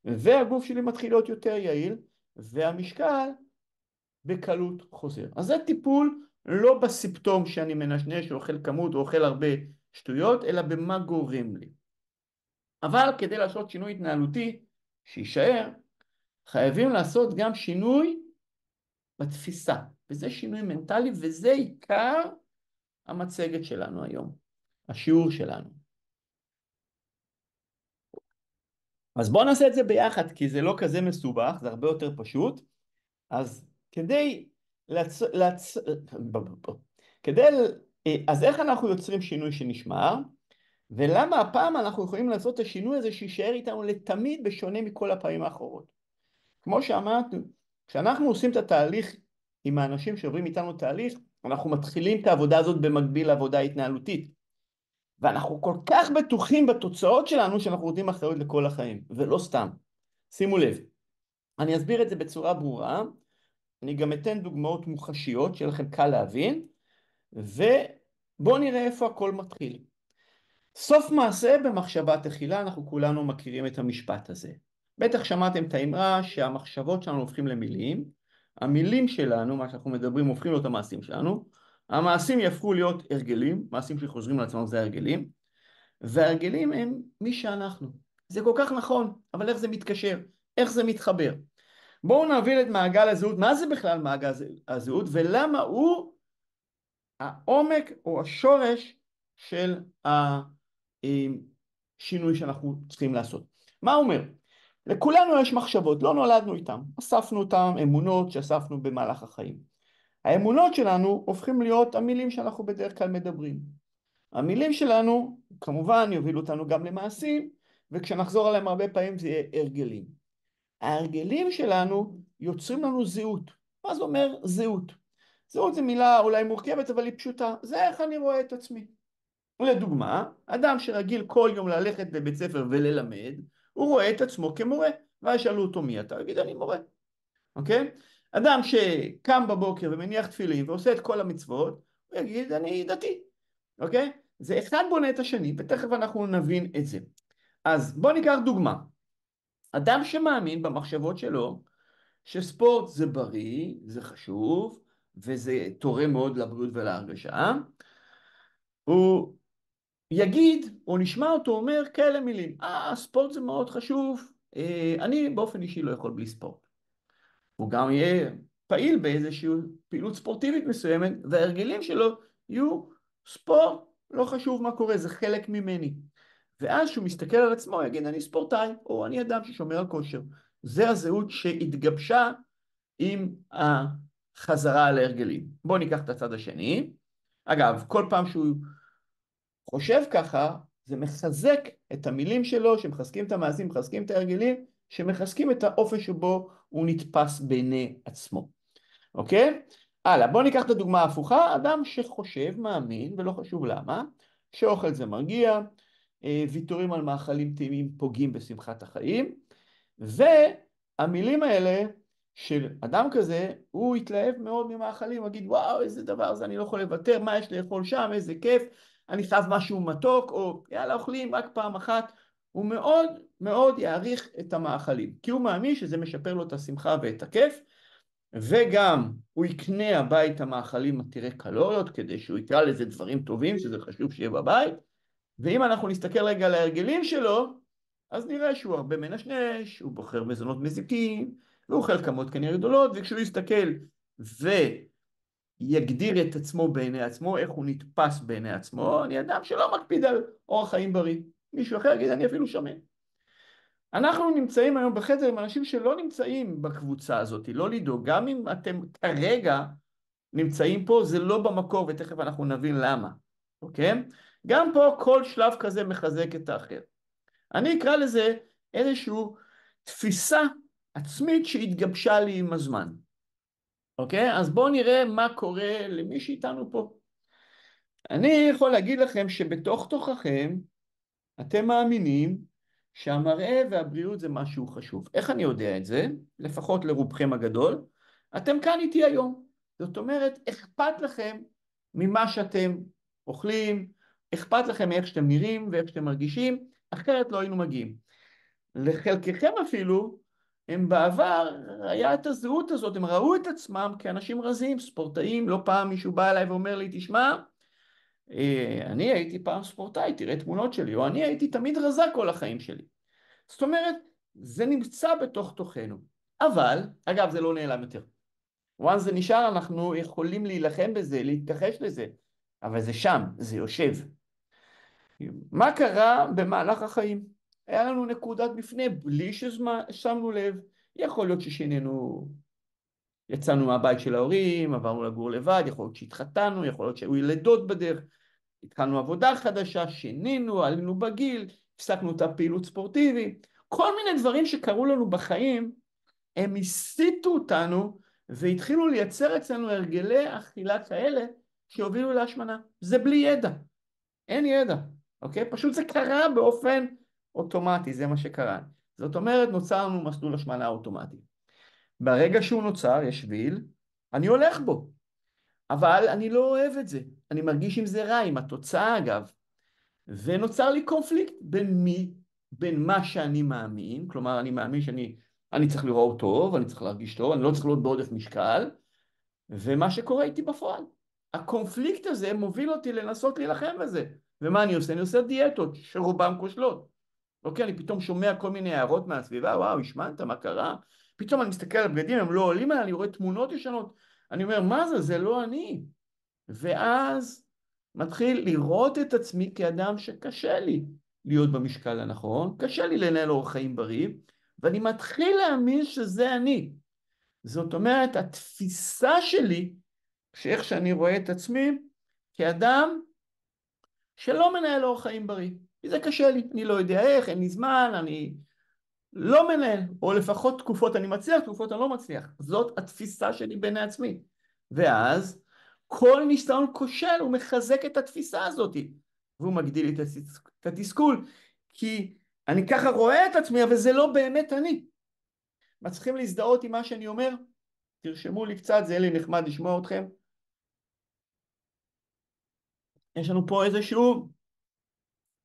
והגוף שלי מתחיל להיות יותר יעיל, והמשקל בקלות חוזר. אז זה טיפול לא בסימפטום שאני מנשנש או אוכל כמות או אוכל הרבה שטויות, אלא במה גורם לי. אבל כדי לעשות שינוי התנהלותי שישאר, חייבים לעשות גם שינוי בתפיסה, וזה שינוי מנטלי, וזה עיקר המצגת שלנו היום, השיעור שלנו. אז בואו נעשה את זה ביחד, כי זה לא כזה מסובך, זה הרבה יותר פשוט. אז אז איך אנחנו יוצרים שינוי שנשמר, ולמה הפעם אנחנו יכולים לעשות את השינוי הזה שישאר איתנו לתמיד בשונה מכל הפעמים האחרות. כמו שאמרתי, כשאנחנו עושים את התהליך עם האנשים שעוברים איתנו תהליך, אנחנו מתחילים את העבודה הזאת במקביל לעבודה התנהלותית. ואנחנו כל כך בטוחים בתוצאות שלנו שאנחנו נותנים אחריות לכל החיים, ולא סתם. שימו לב, אני אסביר את זה בצורה ברורה, אני גם אתן דוגמאות מוחשיות שיהיה לכם קל להבין, ובואו נראה איפה הכל מתחיל. סוף מעשה במחשבה תחילה, אנחנו כולנו מכירים את המשפט הזה. בטח שמעתם את האמרה שהמחשבות שלנו הופכים למילים, המילים שלנו, מה שאנחנו מדברים, הופכים להיות המעשים שלנו, המעשים יהפכו להיות הרגלים, מעשים שחוזרים על עצמם זה הרגלים, וההרגלים הם מי שאנחנו. זה כל כך נכון, אבל איך זה מתקשר? איך זה מתחבר? בואו נבין את מעגל הזהות, מה זה בכלל מעגל הזהות, ולמה הוא העומק או השורש של השינוי שאנחנו צריכים לעשות. מה הוא אומר? לכולנו יש מחשבות, לא נולדנו איתן, אספנו אותן, אמונות שאספנו במהלך החיים. האמונות שלנו הופכים להיות המילים שאנחנו בדרך כלל מדברים. המילים שלנו כמובן יובילו אותנו גם למעשים, וכשנחזור עליהם הרבה פעמים זה יהיה הרגלים. ההרגלים שלנו יוצרים לנו זהות. מה זה אומר זהות? זהות זו מילה אולי מורכבת אבל היא פשוטה, זה איך אני רואה את עצמי. לדוגמה, אדם שרגיל כל יום ללכת לבית ספר וללמד, הוא רואה את עצמו כמורה, ואז שאלו אותו מי אתה, הוא יגיד אני מורה, אוקיי? אדם שקם בבוקר ומניח תפילין ועושה את כל המצוות, הוא יגיד אני דתי, אוקיי? זה אחד בונה את השני, ותכף אנחנו נבין את זה. אז בואו ניקח דוגמה. אדם שמאמין במחשבות שלו, שספורט זה בריא, זה חשוב, וזה תורם מאוד לבריאות ולהרגשה, הוא יגיד, או נשמע אותו אומר כאלה מילים, ספורט זה מאוד חשוב, אני באופן אישי לא יכול בלי ספורט. הוא גם יהיה פעיל באיזושהי פעילות ספורטיבית מסוימת, וההרגלים שלו יהיו ספורט, לא חשוב מה קורה, זה חלק ממני. ואז שהוא מסתכל על עצמו, הוא יגיד, אני ספורטאי, או אני אדם ששומר על כושר. זה הזהות שהתגבשה עם החזרה על ההרגלים. בואו ניקח את הצד השני. אגב, כל פעם שהוא חושב ככה, זה מחזק את המילים שלו, שמחזקים את המעשים, מחזקים את ההרגלים, שמחזקים את האופן שבו הוא נתפס בעיני עצמו. אוקיי? הלאה, בואו ניקח את הדוגמה ההפוכה, אדם שחושב, מאמין, ולא חשוב למה, שאוכל זה מרגיע, ויתורים על מאכלים טעימים פוגעים בשמחת החיים, והמילים האלה של אדם כזה, הוא יתלהב מאוד ממאכלים, הוא יגיד וואו איזה דבר זה, אני לא יכול לוותר, מה יש לאכול שם, איזה כיף, אני חייב משהו מתוק, או יאללה אוכלים רק פעם אחת, הוא מאוד מאוד יעריך את המאכלים, כי הוא מאמין שזה משפר לו את השמחה ואת הכיף, וגם הוא יקנה הבית המאכלים עתירי קלוריות, כדי שהוא יקרא לזה דברים טובים, שזה חשוב שיהיה בבית, ואם אנחנו נסתכל רגע על ההרגלים שלו, אז נראה שהוא הרבה מנשנש, הוא בוחר מזונות מזיקים, והוא אוכל כמות כנראה גדולות, וכשהוא יסתכל ויגדיר את עצמו בעיני עצמו, איך הוא נתפס בעיני עצמו, אני אדם שלא מקפיד על אורח חיים בריא. מישהו אחר יגיד, אני אפילו שמן. אנחנו נמצאים היום בחדר עם אנשים שלא נמצאים בקבוצה הזאת, לא לדאוג, גם אם אתם כרגע נמצאים פה, זה לא במקור, ותכף אנחנו נבין למה, אוקיי? גם פה כל שלב כזה מחזק את האחר. אני אקרא לזה איזושהי תפיסה עצמית שהתגבשה לי עם הזמן. אוקיי? אז בואו נראה מה קורה למי שאיתנו פה. אני יכול להגיד לכם שבתוך תוככם אתם מאמינים שהמראה והבריאות זה משהו חשוב. איך אני יודע את זה? לפחות לרובכם הגדול. אתם כאן איתי היום. זאת אומרת, אכפת לכם ממה שאתם אוכלים, אכפת לכם מאיך שאתם נראים ואיך שאתם מרגישים, אחרת לא היינו מגיעים. לחלקכם אפילו, הם בעבר, היה את הזהות הזאת, הם ראו את עצמם כאנשים רזים, ספורטאים, לא פעם מישהו בא אליי ואומר לי, תשמע, אני הייתי פעם ספורטאי, תראה תמונות שלי, או אני הייתי תמיד רזה כל החיים שלי. זאת אומרת, זה נמצא בתוך תוכנו. אבל, אגב, זה לא נעלם יותר. once זה נשאר, אנחנו יכולים להילחם בזה, להתכחש לזה, אבל זה שם, זה יושב. מה קרה במהלך החיים? היה לנו נקודת מפנה, בלי ששמנו לב. יכול להיות ששינינו, יצאנו מהבית של ההורים, עברנו לגור לבד, יכול להיות שהתחתנו, יכול להיות שהיו ילדות בדרך, התחלנו עבודה חדשה, שינינו, עלינו בגיל, הפסקנו את הפעילות ספורטיבית. כל מיני דברים שקרו לנו בחיים, הם הסיטו אותנו, והתחילו לייצר אצלנו הרגלי אכילה כאלה, שהובילו להשמנה. זה בלי ידע. אין ידע, אוקיי? פשוט זה קרה באופן אוטומטי, זה מה שקרה. זאת אומרת, נוצר לנו מסלול השמנה אוטומטי. ברגע שהוא נוצר, יש שביל, אני הולך בו. אבל אני לא אוהב את זה. אני מרגיש עם זה רע, עם התוצאה אגב. ונוצר לי קונפליקט בין מה שאני מאמין, כלומר אני מאמין שאני צריך לראות טוב, אני צריך להרגיש טוב, אני לא צריך להיות בעודף משקל, ומה שקורה איתי בפועל. הקונפליקט הזה מוביל אותי לנסות להילחם בזה. ומה אני עושה? אני עושה דיאטות שרובם כושלות. אוקיי, אני פתאום שומע כל מיני הערות מהסביבה, וואו, השמנת, מה קרה? פתאום אני מסתכל על הבגדים, הם לא עולים עליי, אני רואה תמונות ישנות, אני אומר, מה זה? זה לא אני. ואז מתחיל לראות את עצמי כאדם שקשה לי להיות במשקל הנכון, קשה לי לנהל אורח חיים בריא, ואני מתחיל להאמין שזה אני. זאת אומרת, התפיסה שלי, שאיך שאני רואה את עצמי, כאדם שלא מנהל אורח חיים בריא. כי זה קשה לי, אני לא יודע איך, אין לי זמן, אני לא מנהל, או לפחות תקופות אני מצליח, תקופות אני לא מצליח. זאת התפיסה שלי בעיני עצמי. ואז כל ניסיון כושל הוא מחזק את התפיסה הזאת, והוא מגדיל לי את התסכול, כי אני ככה רואה את עצמי, אבל זה לא באמת אני. מצליחים להזדהות עם מה שאני אומר? תרשמו לי קצת, זה יהיה לי נחמד לשמוע אתכם. יש לנו פה איזשהו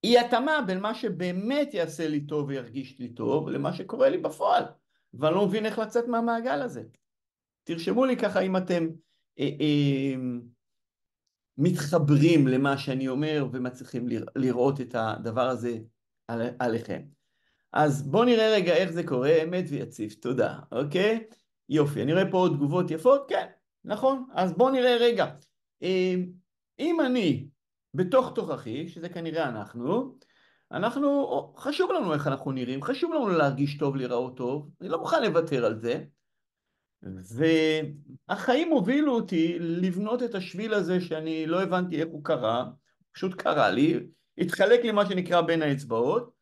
אי התאמה בין מה שבאמת יעשה לי טוב וירגיש לי טוב, למה שקורה לי בפועל. ואני לא מבין איך לצאת מהמעגל הזה. תרשמו לי ככה אם אתם מתחברים למה שאני אומר ומצליחים לראות את הדבר הזה עליכם. אז בואו נראה רגע איך זה קורה, אמת ויציב, תודה, אוקיי? יופי, אני רואה פה עוד תגובות יפות, כן, נכון, אז בואו נראה רגע. אם אני בתוך תוכחי, שזה כנראה אנחנו, חשוב לנו איך אנחנו נראים, חשוב לנו להרגיש טוב, להיראות טוב, אני לא מוכן לוותר על זה, והחיים הובילו אותי לבנות את השביל הזה שאני לא הבנתי איך הוא קרה, פשוט קרה לי, התחלק לי מה שנקרא בין האצבעות,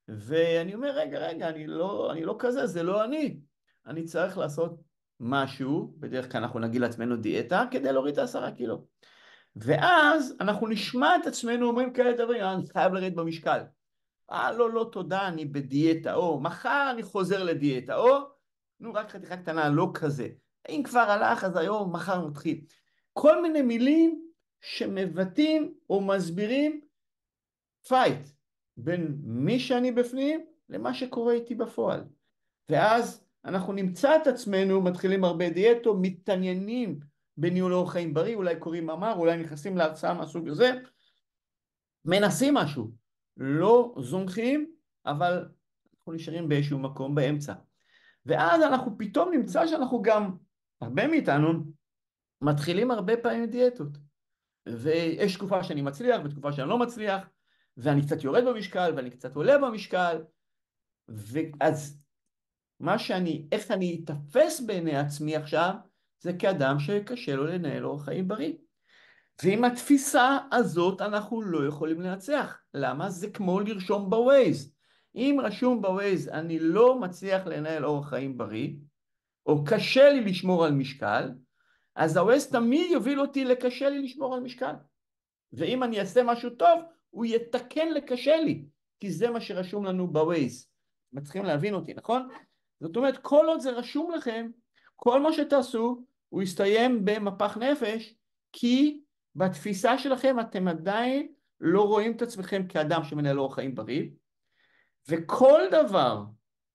ואני אומר, רגע, אני לא כזה, זה לא אני. אני צריך לעשות משהו, בדרך כלל אנחנו נגיד לעצמנו דיאטה, כדי להוריד את 10 קילו. ואז אנחנו נשמע את עצמנו אומרים כאלה דברים, אני חייב לרדת במשקל. לא, תודה, אני בדיאטה, או מחר אני חוזר לדיאטה, או נו, רק חתיכה קטנה, לא כזה. אם כבר הלך, אז היום, מחר נתחיל. כל מיני מילים שמבטאים או מסבירים פייט בין מי שאני בפנים למה שקורה איתי בפועל. ואז אנחנו נמצא את עצמנו, מתחילים הרבה דיאטו, מתעניינים בניהול אורח חיים בריא, אולי קוראים מאמר, אולי נכנסים להרצאה מהסוג הזה, מנסים משהו, לא זונחים, אבל אנחנו נשארים באיזשהו מקום באמצע. ואז אנחנו פתאום נמצא שאנחנו גם, הרבה מאיתנו, מתחילים הרבה פעמים דיאטות. ויש תקופה שאני מצליח ותקופה שאני לא מצליח, ואני קצת יורד במשקל ואני קצת עולה במשקל, ואז איך אני אתפס בעיני עצמי עכשיו, זה כאדם שקשה לו לנהל אורח חיים בריא. ועם התפיסה הזאת אנחנו לא יכולים לנצח. למה? זה כמו לרשום בווייז. אם רשום בווייז אני לא מצליח לנהל אורח חיים בריא, או קשה לי לשמור על משקל, אז הווייז תמיד יוביל אותי לקשה לי לשמור על משקל. ואם אני אעשה משהו טוב, הוא יתקן לקשה לי, כי זה מה שרשום לנו בווייז. מצליחים להבין אותי, נכון? זאת אומרת, כל עוד זה רשום לכם, כל מה שתעשו, הוא יסתיים במפח נפש, כי בתפיסה שלכם אתם עדיין לא רואים את עצמכם כאדם שמנהל אורח חיים בריא, וכל דבר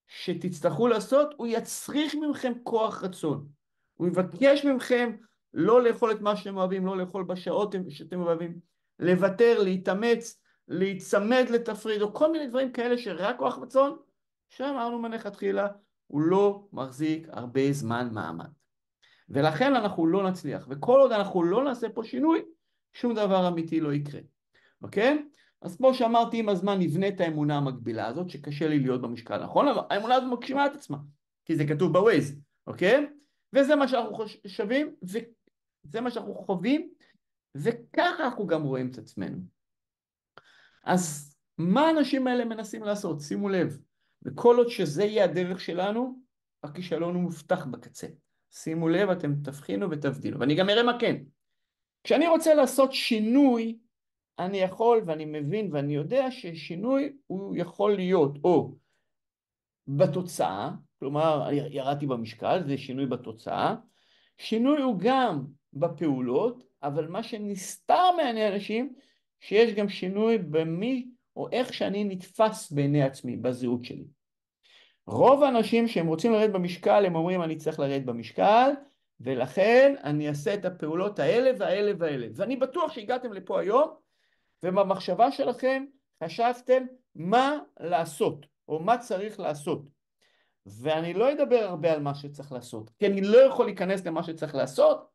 שתצטרכו לעשות, הוא יצריך ממכם כוח רצון. הוא יבקש מכם לא לאכול את מה שאתם אוהבים, לא לאכול בשעות שאתם אוהבים, לוותר, להתאמץ, להיצמד לתפריד, או כל מיני דברים כאלה שרק כוח רצון, שאמרנו מלכתחילה, הוא לא מחזיק הרבה זמן מעמד. ולכן אנחנו לא נצליח, וכל עוד אנחנו לא נעשה פה שינוי, שום דבר אמיתי לא יקרה. אוקיי? אז כמו שאמרתי, עם הזמן נבנה את האמונה המקבילה הזאת, שקשה לי להיות במשקל, נכון? אבל האמונה הזאת מגשימה את עצמה, כי זה כתוב בווייז, אוקיי? וזה מה שאנחנו חושבים, וזה מה שאנחנו חווים, וככה אנחנו גם רואים את עצמנו. אז מה האנשים האלה מנסים לעשות? שימו לב, וכל עוד שזה יהיה הדרך שלנו, הכישלון הוא מובטח בקצה. שימו לב, אתם תבחינו ותבדינו, ואני גם אראה מה כן. כשאני רוצה לעשות שינוי, אני יכול ואני מבין ואני יודע ששינוי הוא יכול להיות או בתוצאה, כלומר ירדתי במשקל, זה שינוי בתוצאה, שינוי הוא גם בפעולות, אבל מה שנסתר מעיני אנשים, שיש גם שינוי במי או איך שאני נתפס בעיני עצמי, בזהות שלי. רוב האנשים שהם רוצים לרדת במשקל, הם אומרים אני צריך לרדת במשקל, ולכן אני אעשה את הפעולות האלה והאלה והאלה. ואני בטוח שהגעתם לפה היום, ובמחשבה שלכם חשבתם מה לעשות, או מה צריך לעשות. ואני לא אדבר הרבה על מה שצריך לעשות, כי אני לא יכול להיכנס למה שצריך לעשות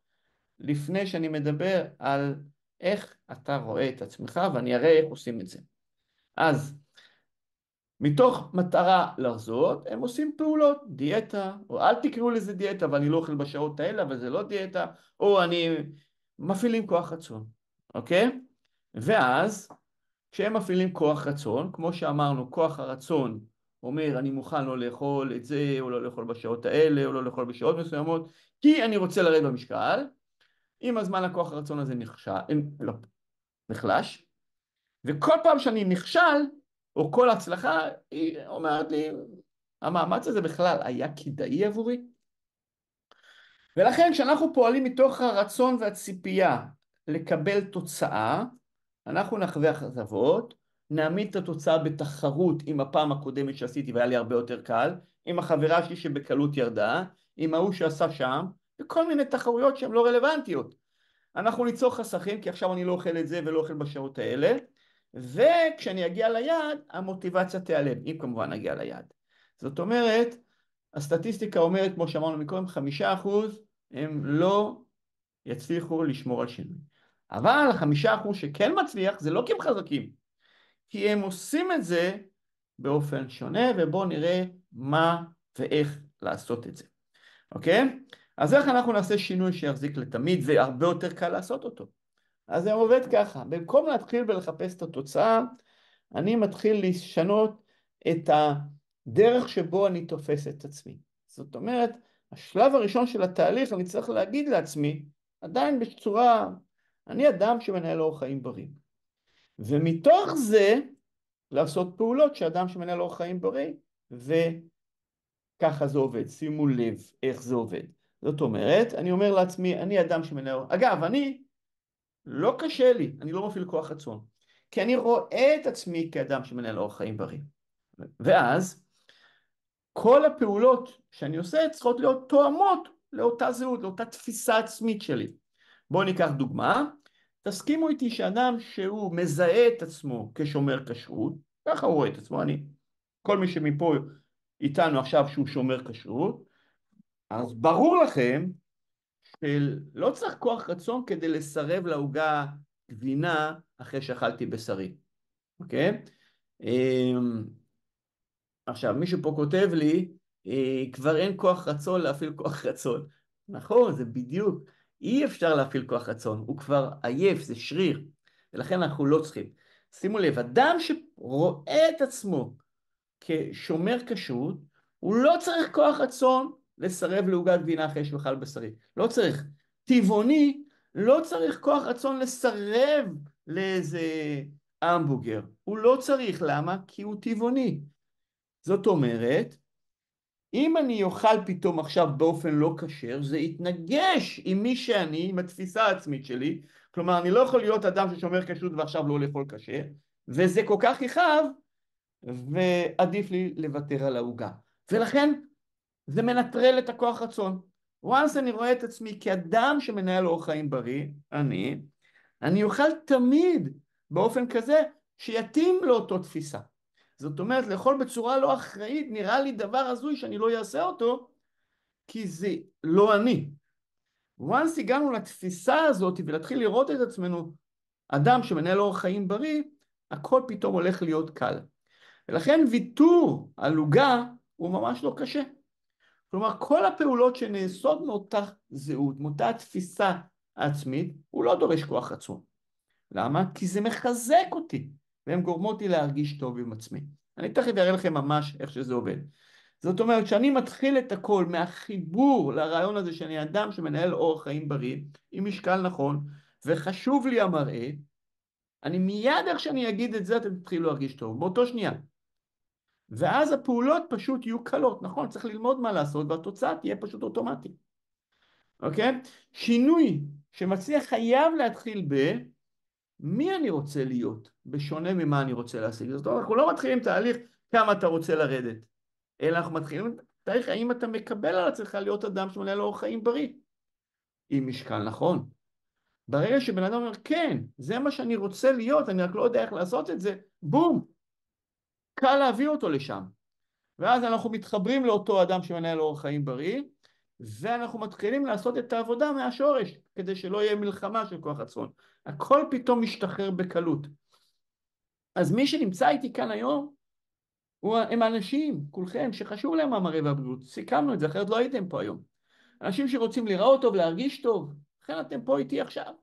לפני שאני מדבר על איך אתה רואה את עצמך, ואני אראה איך עושים את זה. אז מתוך מטרה לרזות, הם עושים פעולות, דיאטה, או אל תקראו לזה דיאטה, ואני לא אוכל בשעות האלה, אבל זה לא דיאטה, או אני מפעילים כוח רצון, אוקיי? ואז, כשהם מפעילים כוח רצון, כמו שאמרנו, כוח הרצון אומר, אני מוכן לא לאכול את זה, או לא לאכול בשעות האלה, או לא לאכול בשעות מסוימות, כי אני רוצה לרדת במשקל. עם הזמן הכוח הרצון הזה לא, נחלש, וכל פעם שאני נכשל, או כל הצלחה, היא אומרת לי, המאמץ הזה בכלל היה כדאי עבורי? ולכן כשאנחנו פועלים מתוך הרצון והציפייה לקבל תוצאה, אנחנו נחווה אכזבות, נעמיד את התוצאה בתחרות עם הפעם הקודמת שעשיתי והיה לי הרבה יותר קל, עם החברה שלי שבקלות ירדה, עם ההוא שעשה שם, וכל מיני תחרויות שהן לא רלוונטיות. אנחנו ניצור חסכים, כי עכשיו אני לא אוכל את זה ולא אוכל בשעות האלה, וכשאני אגיע ליעד, המוטיבציה תיעלם, אם כמובן נגיע ליעד. זאת אומרת, הסטטיסטיקה אומרת, כמו שאמרנו מקודם, 5% הם לא יצליחו לשמור על שינוי. אבל 5% שכן מצליח, זה לא כי הם חזקים, כי הם עושים את זה באופן שונה, ובואו נראה מה ואיך לעשות את זה. אוקיי? אז איך אנחנו נעשה שינוי שיחזיק לתמיד, והרבה יותר קל לעשות אותו. אז זה עובד ככה, במקום להתחיל ולחפש את התוצאה, אני מתחיל לשנות את הדרך שבו אני תופס את עצמי. זאת אומרת, השלב הראשון של התהליך, אני צריך להגיד לעצמי, עדיין בצורה, אני אדם שמנהל אורח חיים בריא. ומתוך זה, לעשות פעולות שאדם שמנהל אורח חיים בריא, וככה זה עובד. שימו לב איך זה עובד. זאת אומרת, אני אומר לעצמי, אני אדם שמנהל, אגב, לא קשה לי, אני לא מפעיל כוח רצון, כי אני רואה את עצמי כאדם שמנהל אורח חיים בריא. ואז כל הפעולות שאני עושה צריכות להיות תואמות לאותה זהות, לאותה תפיסה עצמית שלי. בואו ניקח דוגמה, תסכימו איתי שאדם שהוא מזהה את עצמו כשומר כשרות, ככה הוא רואה את עצמו, כל מי שמפה איתנו עכשיו שהוא שומר כשרות, אז ברור לכם שלא צריך כוח רצון כדי לסרב לעוגה גבינה אחרי שאכלתי בשרי, אוקיי? עכשיו, מישהו פה כותב לי, כבר אין כוח רצון להפעיל כוח רצון. נכון, זה בדיוק. אי אפשר להפעיל כוח רצון, הוא כבר עייף, זה שריר, ולכן אנחנו לא צריכים. שימו לב, אדם שרואה את עצמו כשומר כשרות, הוא לא צריך כוח רצון לסרב לעוגת גבינה אחרי שהוא אכל בשרי. לא צריך. טבעוני לא צריך כוח רצון לסרב לאיזה המבורגר. הוא לא צריך. למה? כי הוא טבעוני. זאת אומרת, אם אני אוכל פתאום עכשיו באופן לא כשר, זה יתנגש עם מי שאני, עם התפיסה העצמית שלי. כלומר, אני לא יכול להיות אדם ששומר כשרות ועכשיו לא לאכול כשר, וזה כל כך יכאב, ועדיף לי לוותר על העוגה. ולכן זה מנטרל את הכוח רצון. once אני רואה את עצמי כאדם שמנהל אורח חיים בריא, אני אוכל תמיד באופן כזה שיתאים לאותו תפיסה. זאת אומרת, לאכול בצורה לא אחראית נראה לי דבר הזוי שאני לא אעשה אותו, כי זה לא אני. once הגענו לתפיסה הזאת ולהתחיל לראות את עצמנו אדם שמנהל אורח חיים בריא, הכל פתאום הולך להיות קל. ולכן ויתור על עוגה הוא ממש לא קשה. כלומר, כל הפעולות שנעשות מאותה זהות, מאותה תפיסה עצמית, הוא לא דורש כוח רצון. למה? כי זה מחזק אותי, והן גורמות לי להרגיש טוב עם עצמי. אני תכף אראה לכם ממש איך שזה עובד. זאת אומרת, כשאני מתחיל את הכל מהחיבור לרעיון הזה שאני אדם שמנהל אורח חיים בריא, עם משקל נכון, וחשוב לי המראה, אני מיד איך שאני אגיד את זה, אתם תתחילו להרגיש טוב, באותו שנייה. ואז הפעולות פשוט יהיו קלות, נכון? צריך ללמוד מה לעשות, והתוצאה תהיה פשוט אוטומטית. אוקיי? שינוי שמצליח חייב להתחיל מי אני רוצה להיות, בשונה ממה אני רוצה להשיג. זאת אומרת, אנחנו לא מתחילים תהליך כמה אתה רוצה לרדת, אלא אנחנו מתחילים תהליך האם אתה מקבל על עצמך להיות אדם שמנהל אורח חיים בריא, עם משקל נכון. ברגע שבן אדם אומר, כן, זה מה שאני רוצה להיות, אני רק לא יודע איך לעשות את זה, בום, קל להביא אותו לשם. ואז אנחנו מתחברים לאותו אדם שמנהל אורח חיים בריא, ואנחנו מתחילים לעשות את העבודה מהשורש, כדי שלא יהיה מלחמה של כוח רצון. הכל פתאום משתחרר בקלות. אז מי שנמצא איתי כאן היום, הם האנשים, כולכם, שחשוב להם המראה והבריאות. סיכמנו את זה, אחרת לא הייתם פה היום. אנשים שרוצים לראות טוב, להרגיש טוב, לכן אתם פה איתי עכשיו.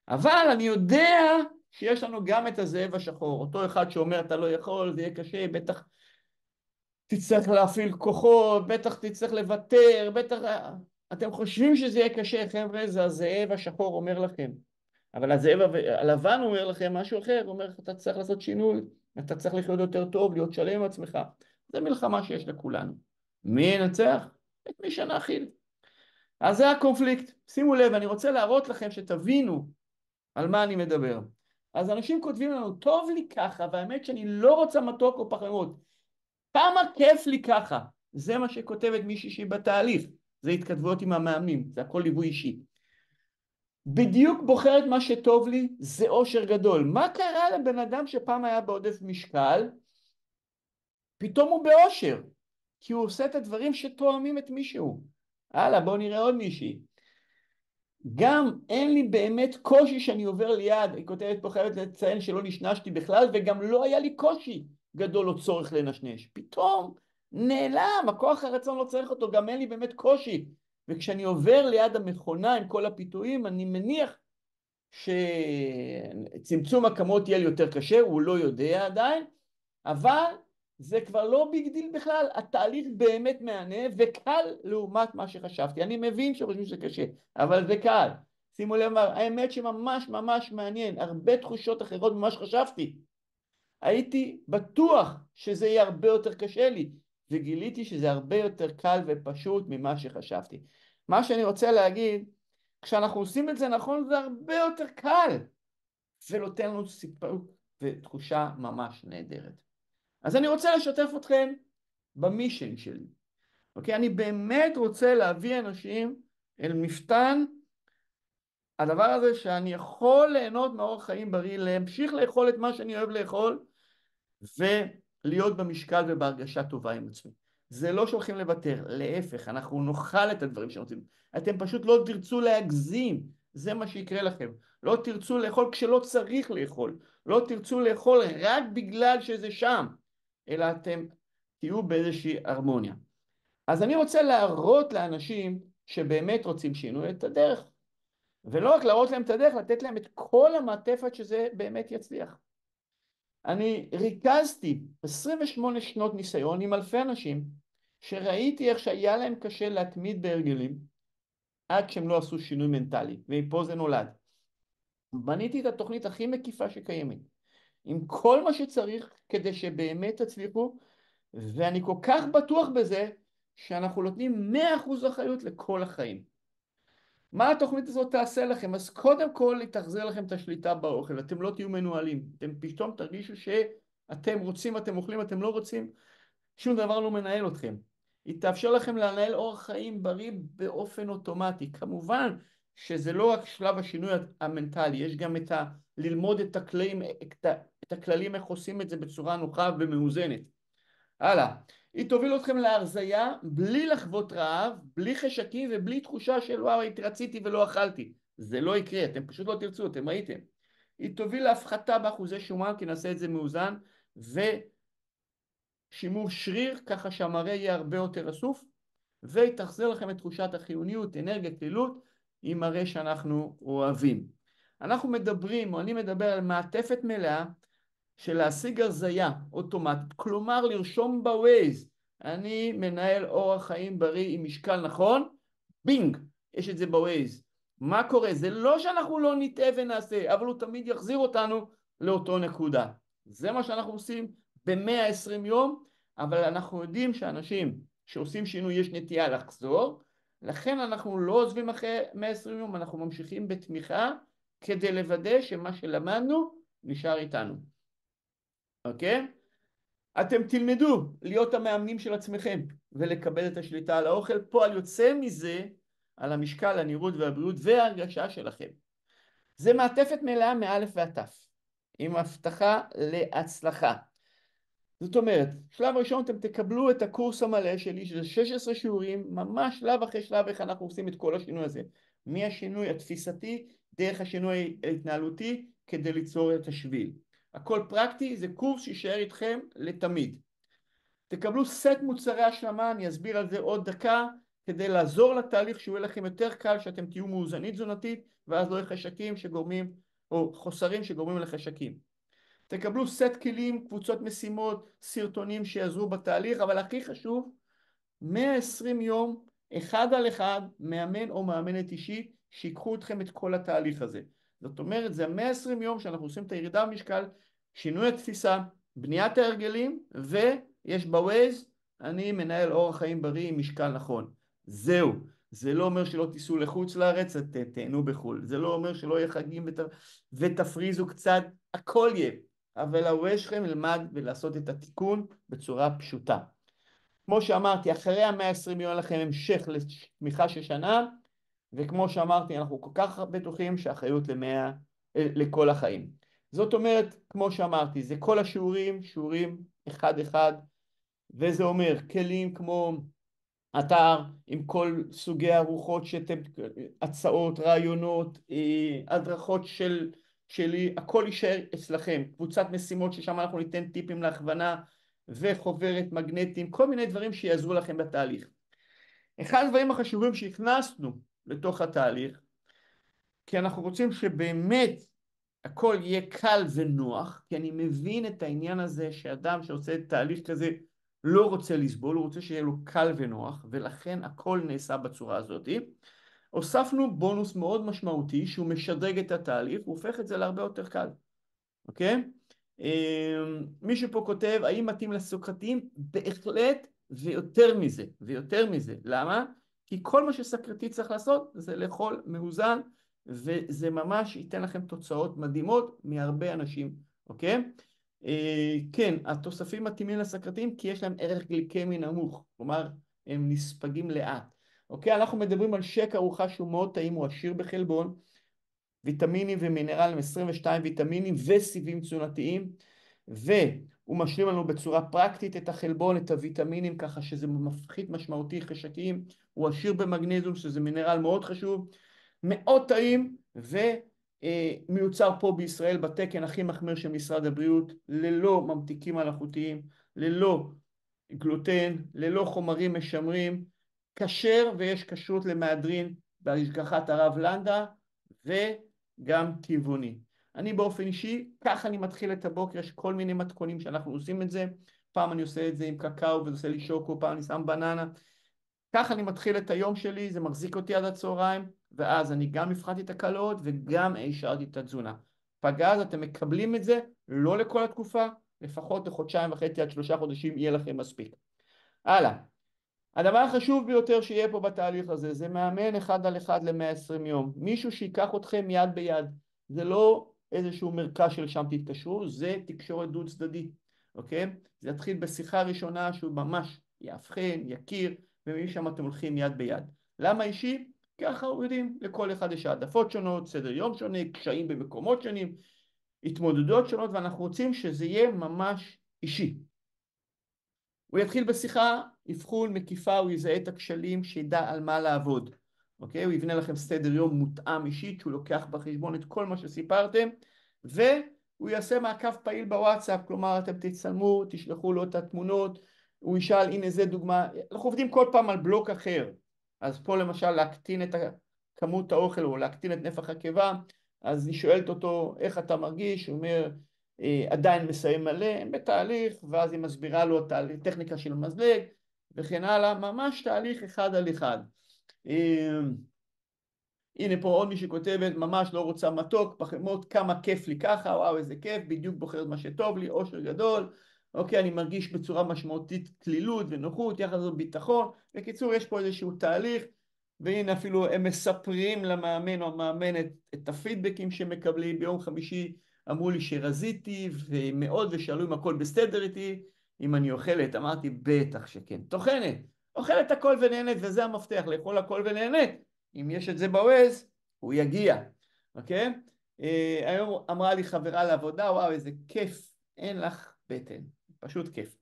אבל אני יודע שיש לנו גם את הזאב השחור, אותו אחד שאומר אתה לא יכול, זה יהיה קשה, בטח תצטרך להפעיל כוחות, בטח תצטרך לוותר, בטח... אתם חושבים שזה יהיה קשה, חבר'ה, זה הזאב השחור אומר לכם. אבל הזאב הלבן אומר לכם משהו אחר, הוא אומר אתה צריך לעשות שינוי, אתה צריך לחיות יותר טוב, להיות שלם עם עצמך. זה מלחמה שיש לכולנו. מי ינצח? את מי שנאכיל. אז זה הקונפליקט. שימו לב, אני רוצה להראות לכם שתבינו על מה אני מדבר. אז אנשים כותבים לנו, טוב לי ככה, והאמת שאני לא רוצה מתוק או פחמימות. כמה כיף לי ככה. זה מה שכותבת מישהי שהיא בתהליך. זה התכתבויות עם המאמנים, זה הכל ליווי אישי. בדיוק בוחרת מה שטוב לי, זה אושר גדול. מה קרה לבן אדם שפעם היה בעודף משקל? פתאום הוא באושר, כי הוא עושה את הדברים שתואמים את מישהו. הלאה, בואו נראה עוד מישהי. גם אין לי באמת קושי שאני עובר ליד, היא כותבת פה, חייבת לציין שלא נשנשתי בכלל, וגם לא היה לי קושי גדול או צורך לנשנש. פתאום נעלם, הכוח הרצון לא צריך אותו, גם אין לי באמת קושי. וכשאני עובר ליד המכונה עם כל הפיתויים, אני מניח שצמצום הכמות יהיה לי יותר קשה, הוא לא יודע עדיין, אבל זה כבר לא ביג דיל בכלל, התהליך באמת מענה וקל לעומת מה שחשבתי. אני מבין שחושבים שזה קשה, אבל זה קל. שימו לב, האמת שממש ממש מעניין, הרבה תחושות אחרות ממה שחשבתי. הייתי בטוח שזה יהיה הרבה יותר קשה לי, וגיליתי שזה הרבה יותר קל ופשוט ממה שחשבתי. מה שאני רוצה להגיד, כשאנחנו עושים את זה נכון, זה הרבה יותר קל, ונותן לנו סיפוק ותחושה ממש נהדרת. אז אני רוצה לשתף אתכם במישן שלי. אוקיי? אני באמת רוצה להביא אנשים אל מפתן הדבר הזה שאני יכול ליהנות מאורח חיים בריא, להמשיך לאכול את מה שאני אוהב לאכול, ולהיות במשקל ובהרגשה טובה עם עצמי. זה לא שהולכים לוותר, להפך, אנחנו נאכל את הדברים שרוצים. אתם פשוט לא תרצו להגזים, זה מה שיקרה לכם. לא תרצו לאכול כשלא צריך לאכול, לא תרצו לאכול רק בגלל שזה שם, אלא אתם תהיו באיזושהי הרמוניה. אז אני רוצה להראות לאנשים שבאמת רוצים שינוי את הדרך, ולא רק להראות להם את הדרך, לתת להם את כל המעטפת שזה באמת יצליח. אני ריכזתי 28 שנות ניסיון עם אלפי אנשים, שראיתי איך שהיה להם קשה להתמיד בהרגלים, עד שהם לא עשו שינוי מנטלי, ומפה זה נולד. בניתי את התוכנית הכי מקיפה שקיימת, עם כל מה שצריך כדי שבאמת תצליחו, ואני כל כך בטוח בזה, שאנחנו נותנים 100% אחריות לכל החיים. מה התוכנית הזאת תעשה לכם? אז קודם כל היא תחזיר לכם את השליטה באוכל, אתם לא תהיו מנוהלים, אתם פתאום תרגישו שאתם רוצים, אתם אוכלים, אתם לא רוצים, שום דבר לא מנהל אתכם. היא תאפשר לכם לנהל אורח חיים בריא באופן אוטומטי. כמובן שזה לא רק שלב השינוי המנטלי, יש גם ללמוד את הכללים איך עושים את זה בצורה נוחה ומאוזנת. הלאה, היא תוביל אתכם להרזייה בלי לחוות רעב, בלי חשקים ובלי תחושה של וואו רציתי ולא אכלתי. זה לא יקרה, אתם פשוט לא תרצו, אתם ראיתם. היא תוביל להפחתה באחוזי שומן, כי נעשה את זה מאוזן, ושימור שריר ככה שהמראה יהיה הרבה יותר אסוף, והיא תחזיר לכם את תחושת החיוניות, אנרגיה, כלילות, עם מראה שאנחנו אוהבים. אנחנו מדברים, או אני מדבר על מעטפת מלאה, של להשיג הרזייה אוטומטית, כלומר לרשום בווייז, אני מנהל אורח חיים בריא עם משקל נכון, בינג, יש את זה בווייז. מה קורה? זה לא שאנחנו לא נטעה ונעשה, אבל הוא תמיד יחזיר אותנו לאותו נקודה. זה מה שאנחנו עושים ב-120 יום, אבל אנחנו יודעים שאנשים שעושים שינוי יש נטייה לחזור, לכן אנחנו לא עוזבים אחרי 120 יום, אנחנו ממשיכים בתמיכה כדי לוודא שמה שלמדנו נשאר איתנו. אוקיי? אתם תלמדו להיות המאמנים של עצמכם ולקבל את השליטה על האוכל. פועל יוצא מזה על המשקל, הנראות והבריאות וההרגשה שלכם. זה מעטפת מלאה מאלף ועד תף, עם הבטחה להצלחה. זאת אומרת, שלב ראשון אתם תקבלו את הקורס המלא שלי, שזה 16 שיעורים, ממש שלב אחרי שלב איך אנחנו עושים את כל השינוי הזה. מהשינוי התפיסתי, דרך השינוי ההתנהלותי, כדי ליצור את השביל. הכל פרקטי, זה קורס שישאר איתכם לתמיד. תקבלו סט מוצרי השלמה, אני אסביר על זה עוד דקה, כדי לעזור לתהליך שהוא יהיה לכם יותר קל, שאתם תהיו מאוזנית תזונתית, ואז לא יהיו חשקים שגורמים, או חוסרים שגורמים לחשקים. תקבלו סט כלים, קבוצות משימות, סרטונים שיעזרו בתהליך, אבל הכי חשוב, 120 יום, אחד על אחד, מאמן או מאמנת אישית, שיקחו אתכם את כל התהליך הזה. זאת אומרת, זה 120 יום שאנחנו עושים את הירידה במשקל, שינוי התפיסה, בניית ההרגלים, ויש בווייז, אני מנהל אורח חיים בריא עם משקל נכון. זהו. זה לא אומר שלא תיסעו לחוץ לארץ, תהנו בחו"ל. זה לא אומר שלא יהיה חגים ותפריזו קצת, הכל יהיה. אבל הווייז שלכם ילמד ולעשות את התיקון בצורה פשוטה. כמו שאמרתי, אחרי ה-120 יום לכם המשך לתמיכה של שנה, וכמו שאמרתי, אנחנו כל כך בטוחים שהאחריות לכל החיים. זאת אומרת, כמו שאמרתי, זה כל השיעורים, שיעורים אחד אחד, וזה אומר כלים כמו אתר עם כל סוגי ארוחות שאתם, הצעות, רעיונות, הדרכות שלי, הכל יישאר אצלכם. קבוצת משימות ששם אנחנו ניתן טיפים להכוונה, וחוברת, מגנטים, כל מיני דברים שיעזרו לכם בתהליך. אחד הדברים החשובים שהכנסנו לתוך התהליך, כי אנחנו רוצים שבאמת הכל יהיה קל ונוח, כי אני מבין את העניין הזה שאדם שעושה תהליך כזה לא רוצה לסבול, הוא רוצה שיהיה לו קל ונוח, ולכן הכל נעשה בצורה הזאת. הוספנו בונוס מאוד משמעותי שהוא משדרג את התהליך, הוא הופך את זה להרבה יותר קל. אוקיי? מישהו פה כותב, האם מתאים לסוכרתיים? בהחלט, ויותר מזה, ויותר מזה. למה? כי כל מה שסוכרתי צריך לעשות זה לאכול מאוזן, וזה ממש ייתן לכם תוצאות מדהימות מהרבה אנשים, אוקיי? כן, התוספים מתאימים לסוכרתיים כי יש להם ערך גליקמי נמוך, כלומר, הם נספגים לאט. אוקיי? אנחנו מדברים על שק ארוחה שהוא מאוד טעים, הוא עשיר בחלבון, ויטמינים ומינרלים, 22 ויטמינים וסיבים תזונתיים, והוא משלים לנו בצורה פרקטית את החלבון, את הוויטמינים, ככה שזה מפחית משמעותי חשקים, הוא עשיר במגנזיום, שזה מינרל מאוד חשוב, מאוד טעים, ומיוצר פה בישראל בתקן הכי מחמיר של משרד הבריאות, ללא ממתיקים מלאכותיים, ללא גלוטן, ללא חומרים משמרים, כשר, ויש כשרות למהדרין בהשגחת הרב לנדה, וגם טבעוני. אני באופן אישי, ככה אני מתחיל את הבוקר, יש כל מיני מתכונים שאנחנו עושים את זה, פעם אני עושה את זה עם קקאו ועושה לי שוקו, פעם אני שם בננה, ככה אני מתחיל את היום שלי, זה מחזיק אותי עד הצהריים, ואז אני גם הפחתי את הקלוריות וגם השארתי את התזונה. פגז, אתם מקבלים את זה, לא לכל התקופה, לפחות לחודשיים וחצי עד 3 חודשים יהיה לכם מספיק. הלאה. הדבר החשוב ביותר שיהיה פה בתהליך הזה, זה מאמן אחד על אחד ל-120 יום. מישהו שיקח אתכם יד ביד. זה לא איזשהו מרכז של שם תתקשרו, זה תקשורת דו צדדית, אוקיי? זה יתחיל בשיחה ראשונה שהוא ממש יאבחן, יכיר, ומשם אתם הולכים יד ביד. למה אישי? ככה יודעים, לכל אחד יש העדפות שונות, סדר יום שונה, קשיים במקומות שונים, התמודדות שונות, ואנחנו רוצים שזה יהיה ממש אישי. הוא יתחיל בשיחה, אבחון, מקיפה, הוא יזהה את הכשלים, שידע על מה לעבוד. אוקיי? הוא יבנה לכם סדר יום מותאם אישית, שהוא לוקח בחשבון את כל מה שסיפרתם, והוא יעשה מעקב פעיל בוואטסאפ, כלומר אתם תצלמו, תשלחו לו את התמונות, הוא ישאל, הנה זה דוגמה, אנחנו עובדים כל פעם על בלוק אחר, אז פה למשל להקטין את כמות האוכל, או להקטין את נפח הקיבה, אז היא שואלת אותו, איך אתה מרגיש? הוא אומר, עדיין מסיים מלא, הם בתהליך, ואז היא מסבירה לו את הטכניקה של מזלג, וכן הלאה, ממש תהליך אחד על אחד. הנה פה עוד מישהי כותבת, ממש לא רוצה מתוק, פחמות, כמה כיף לי ככה, וואו איזה כיף, בדיוק בוחרת מה שטוב לי, אושר גדול, אוקיי, אני מרגיש בצורה משמעותית כלילות ונוחות, יחד זאת ביטחון, בקיצור יש פה איזשהו תהליך, והנה אפילו הם מספרים למאמן או המאמנת את הפידבקים שמקבלים. ביום חמישי אמרו לי שרזיתי ומאוד, ושאלו אם הכל בסדר איתי, אם אני אוכלת, אמרתי בטח שכן, טוחנת, אוכלת הכל ונהנית, וזה המפתח, לאכול הכל ונהנית, אם יש את זה בווייז, הוא יגיע, אוקיי? היום אמרה לי חברה לעבודה, וואו איזה כיף, אין לך בטן, פשוט כיף.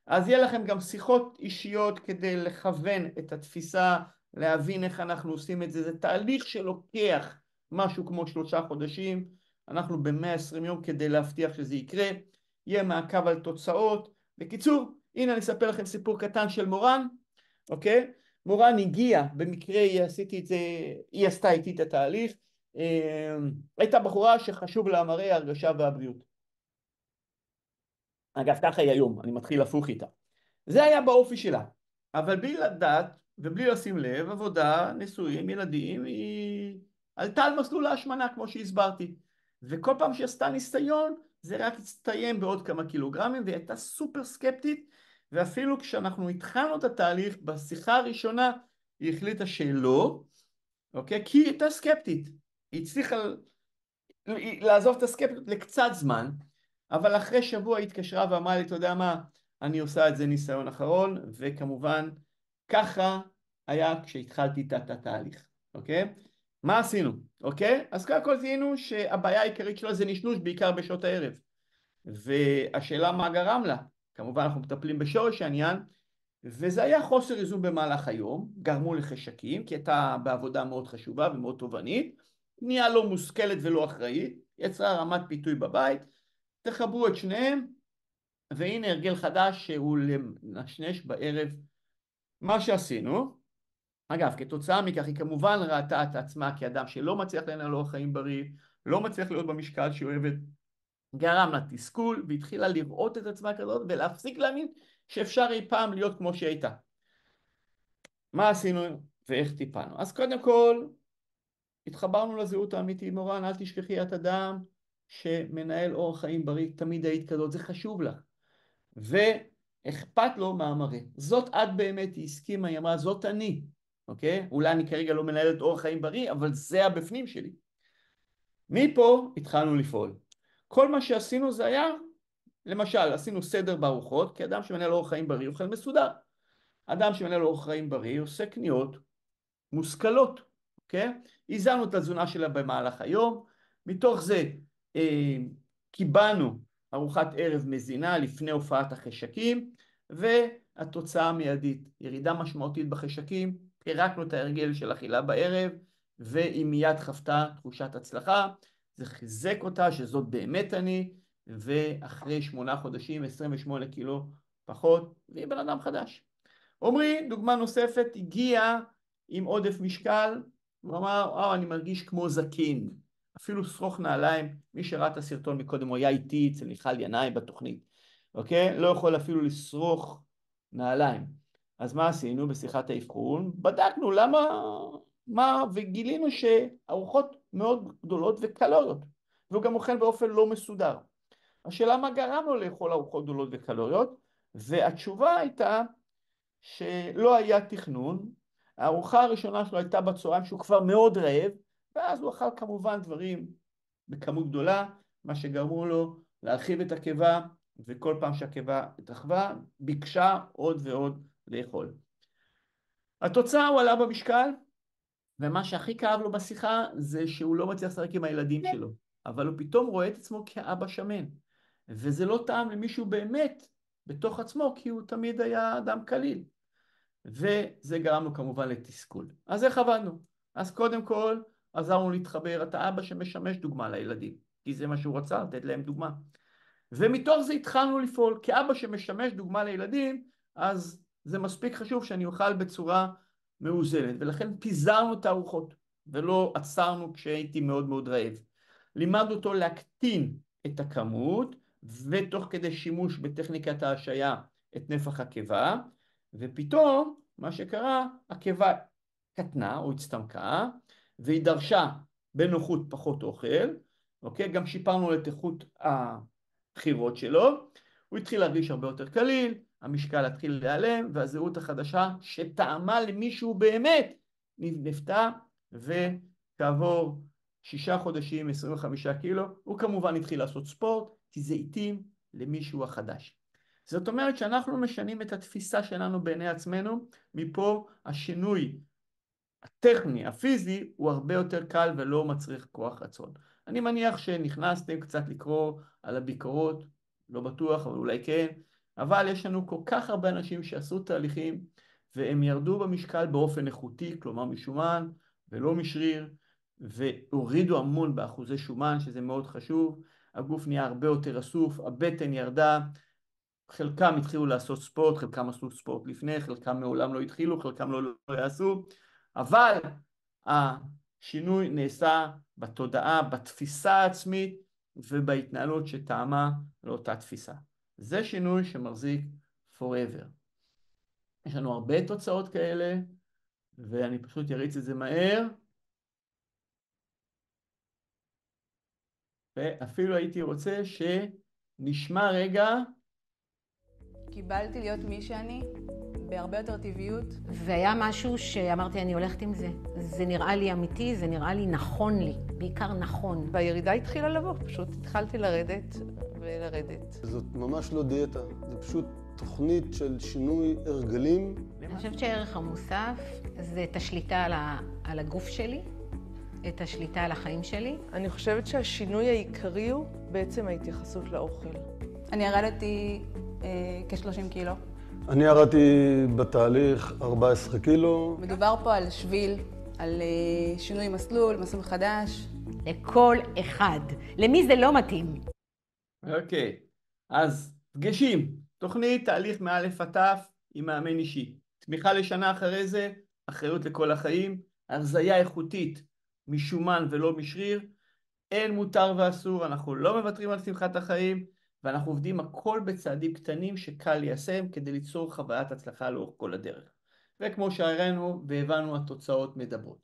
אז יהיה לכם גם שיחות אישיות כדי לכוון את התפיסה, להבין איך אנחנו עושים את זה. זה תהליך שלוקח משהו כמו 3 חודשים, אנחנו ב-120 יום כדי להבטיח שזה יקרה, יהיה מעקב על תוצאות. בקיצור, הנה אני אספר לכם סיפור קטן של מורן, אוקיי? מורן הגיעה, במקרה היא עשתה איתי את התהליך, הייתה בחורה שחשוב לה מראה, הרגשה והבריאות. אגב, ככה היא היום, אני מתחיל הפוך איתה. זה היה באופי שלה, אבל בלי לדעת ובלי לשים לב, עבודה, נישואים, ילדים, היא עלתה על מסלול ההשמנה כמו שהסברתי, וכל פעם שהיא עשתה ניסיון זה רק הצטיים בעוד כמה קילוגרמים, והיא הייתה סופר סקפטית, ואפילו כשאנחנו התחלנו את התהליך בשיחה הראשונה היא החליטה שלא, אוקיי? כי היא הייתה סקפטית, היא הצליחה לעזוב את הסקפטיות לקצת זמן, אבל אחרי שבוע היא התקשרה ואמרה לי, אתה יודע מה, אני עושה את זה ניסיון אחרון, וכמובן ככה היה כשהתחלתי את התהליך, אוקיי? מה עשינו, אוקיי? אז קודם כל זיהינו שהבעיה העיקרית שלה זה נשנוש בעיקר בשעות הערב, והשאלה מה גרם לה, כמובן אנחנו מטפלים בשורש העניין, וזה היה חוסר איזון במהלך היום, גרמו לחשקים, כי הייתה בעבודה מאוד חשובה ומאוד תובענית, פנייה לא מושכלת ולא אחראית, יצרה רמת פיתוי בבית, תחברו את שניהם, והנה הרגל חדש שהוא לנשנש בערב. מה שעשינו, אגב, כתוצאה מכך היא כמובן ראתה את עצמה כאדם שלא מצליח לנהל אורח חיים בריא, לא מצליח להיות במשקל שהיא אוהבת, גרם לה תסכול, והתחילה לראות את עצמה כזאת ולהפסיק להאמין שאפשר אי פעם להיות כמו שהייתה. מה עשינו ואיך טיפלנו? אז קודם כל, התחברנו לזהות האמיתי. מורן, אל תשכחי, את אדם שמנהל אורח חיים בריא, תמיד היית כזאת, זה חשוב לך. ואכפת לו מהמראה. זאת את באמת, היא הסכימה, היא אמרה, זאת אני, אוקיי? אולי אני כרגע לא מנהלת אורח חיים בריא, אבל זה הבפנים שלי. מפה התחלנו לפעול. כל מה שעשינו זה היה, למשל, עשינו סדר בארוחות, כי אדם שמנהל אורח חיים בריא אוכל מסודר. אדם שמנהל אורח חיים בריא עושה קניות מושכלות, אוקיי? איזנו את התזונה שלה במהלך היום, מתוך זה קיבלנו ארוחת ערב מזינה לפני הופעת החשקים, והתוצאה המיידית, ירידה משמעותית בחשקים, פירקנו את ההרגל של אכילה בערב, והיא מיד חוותה תחושת הצלחה, זה חיזק אותה שזאת באמת אני, ואחרי 8 חודשים, 28 קילו פחות, והיא בן אדם חדש. עומרי, דוגמה נוספת, הגיע עם עודף משקל, הוא אמר, אני מרגיש כמו זקן, אפילו שרוך נעליים, מי שראה את הסרטון מקודם, הוא היה איתי אצל מיכל ינאי בתוכנית, אוקיי? לא יכול אפילו לשרוך נעליים. אז מה עשינו בשיחת האבחון? בדקנו וגילינו שארוחות מאוד גדולות וקלוריות, והוא גם אוכל באופן לא מסודר. השאלה מה גרם לו לאכול ארוחות גדולות וקלוריות, והתשובה הייתה שלא היה תכנון. הארוחה הראשונה שלו הייתה בצהריים שהוא כבר מאוד רעב, ואז הוא אכל כמובן דברים בכמות גדולה, מה שגרמו לו להרחיב את הקיבה, וכל פעם שהקיבה התרחבה ביקשה עוד ועוד לאכול. התוצאה, הוא עלה במשקל, ומה שהכי כאב לו בשיחה זה שהוא לא מצליח לשחק עם הילדים שלו, אבל הוא פתאום רואה את עצמו כאבא שמן, וזה לא טעם למישהו באמת בתוך עצמו, כי הוא תמיד היה אדם קליל. וזה גרם לו כמובן לתסכול. אז איך עבדנו? אז קודם כל עזרנו להתחבר, אתה אבא שמשמש דוגמה לילדים, כי זה מה שהוא רצה, לתת להם דוגמה. ומתוך זה התחלנו לפעול, כאבא שמשמש דוגמה לילדים, אז זה מספיק חשוב שאני אוכל בצורה מאוזנת, ולכן פיזרנו את הארוחות, ולא עצרנו כשהייתי מאוד מאוד רעב. לימדנו אותו להקטין את הכמות, ותוך כדי שימוש בטכניקת ההשעיה את נפח הקיבה, ופתאום מה שקרה, הקיבה קטנה או הצטמקה, והיא דרשה בנוחות פחות אוכל, אוקיי? גם שיפרנו את איכות הבחירות שלו, הוא התחיל להרגיש הרבה יותר קליל, המשקל התחיל להיעלם, והזהות החדשה שטעמה למישהו באמת נפתה, וכעבור 6 חודשים, 25 קילו, הוא כמובן התחיל לעשות ספורט, כי זה התאים למישהו החדש. זאת אומרת שאנחנו משנים את התפיסה שלנו בעיני עצמנו, מפה השינוי הטכני, הפיזי, הוא הרבה יותר קל ולא מצריך כוח רצון. אני מניח שנכנסתם קצת לקרוא על הביקורות, לא בטוח, אבל אולי כן, אבל יש לנו כל כך הרבה אנשים שעשו תהליכים, והם ירדו במשקל באופן איכותי, כלומר משומן ולא משריר, והורידו המון באחוזי שומן, שזה מאוד חשוב. הגוף נהיה הרבה יותר אסוף, הבטן ירדה, חלקם התחילו לעשות ספורט, חלקם עשו ספורט לפני, חלקם מעולם לא התחילו, חלקם לא יעשו, אבל השינוי נעשה בתודעה, בתפיסה העצמית ובהתנהלות שטעמה לאותה תפיסה. זה שינוי שמחזיק forever. יש לנו הרבה תוצאות כאלה, ואני פשוט יריץ את זה מהר. ואפילו הייתי רוצה שנשמע רגע. קיבלתי להיות מי שאני, בהרבה יותר טבעיות. והיה משהו שאמרתי, אני הולכת עם זה. זה נראה לי אמיתי, זה נראה לי נכון לי, בעיקר נכון. והירידה התחילה לבוא, פשוט התחלתי לרדת ולרדת. זאת ממש לא דיאטה, זה פשוט תוכנית של שינוי הרגלים. אני חושבת שהערך המוסף זה את השליטה על הגוף שלי, את השליטה על החיים שלי. אני חושבת שהשינוי העיקרי הוא בעצם ההתייחסות לאוכל. אני ירדתי כ-30 קילו. אני ירדתי בתהליך 14 קילו. מדובר פה על שביל, על שינוי מסלול, מסלול חדש. לכל אחד. למי זה לא מתאים? אוקיי, אז פגשים, תוכנית תהליך מאלף עד תף עם מאמן אישי. תמיכה לשנה אחרי זה, אחריות לכל החיים, הרזיה איכותית משומן ולא משריר, אין מותר ואסור, אנחנו לא מוותרים על שמחת החיים, ואנחנו עובדים הכל בצעדים קטנים שקל ליישם כדי ליצור חוויית הצלחה לאורך כל הדרך. וכמו שהראינו והבנו, התוצאות מדברות.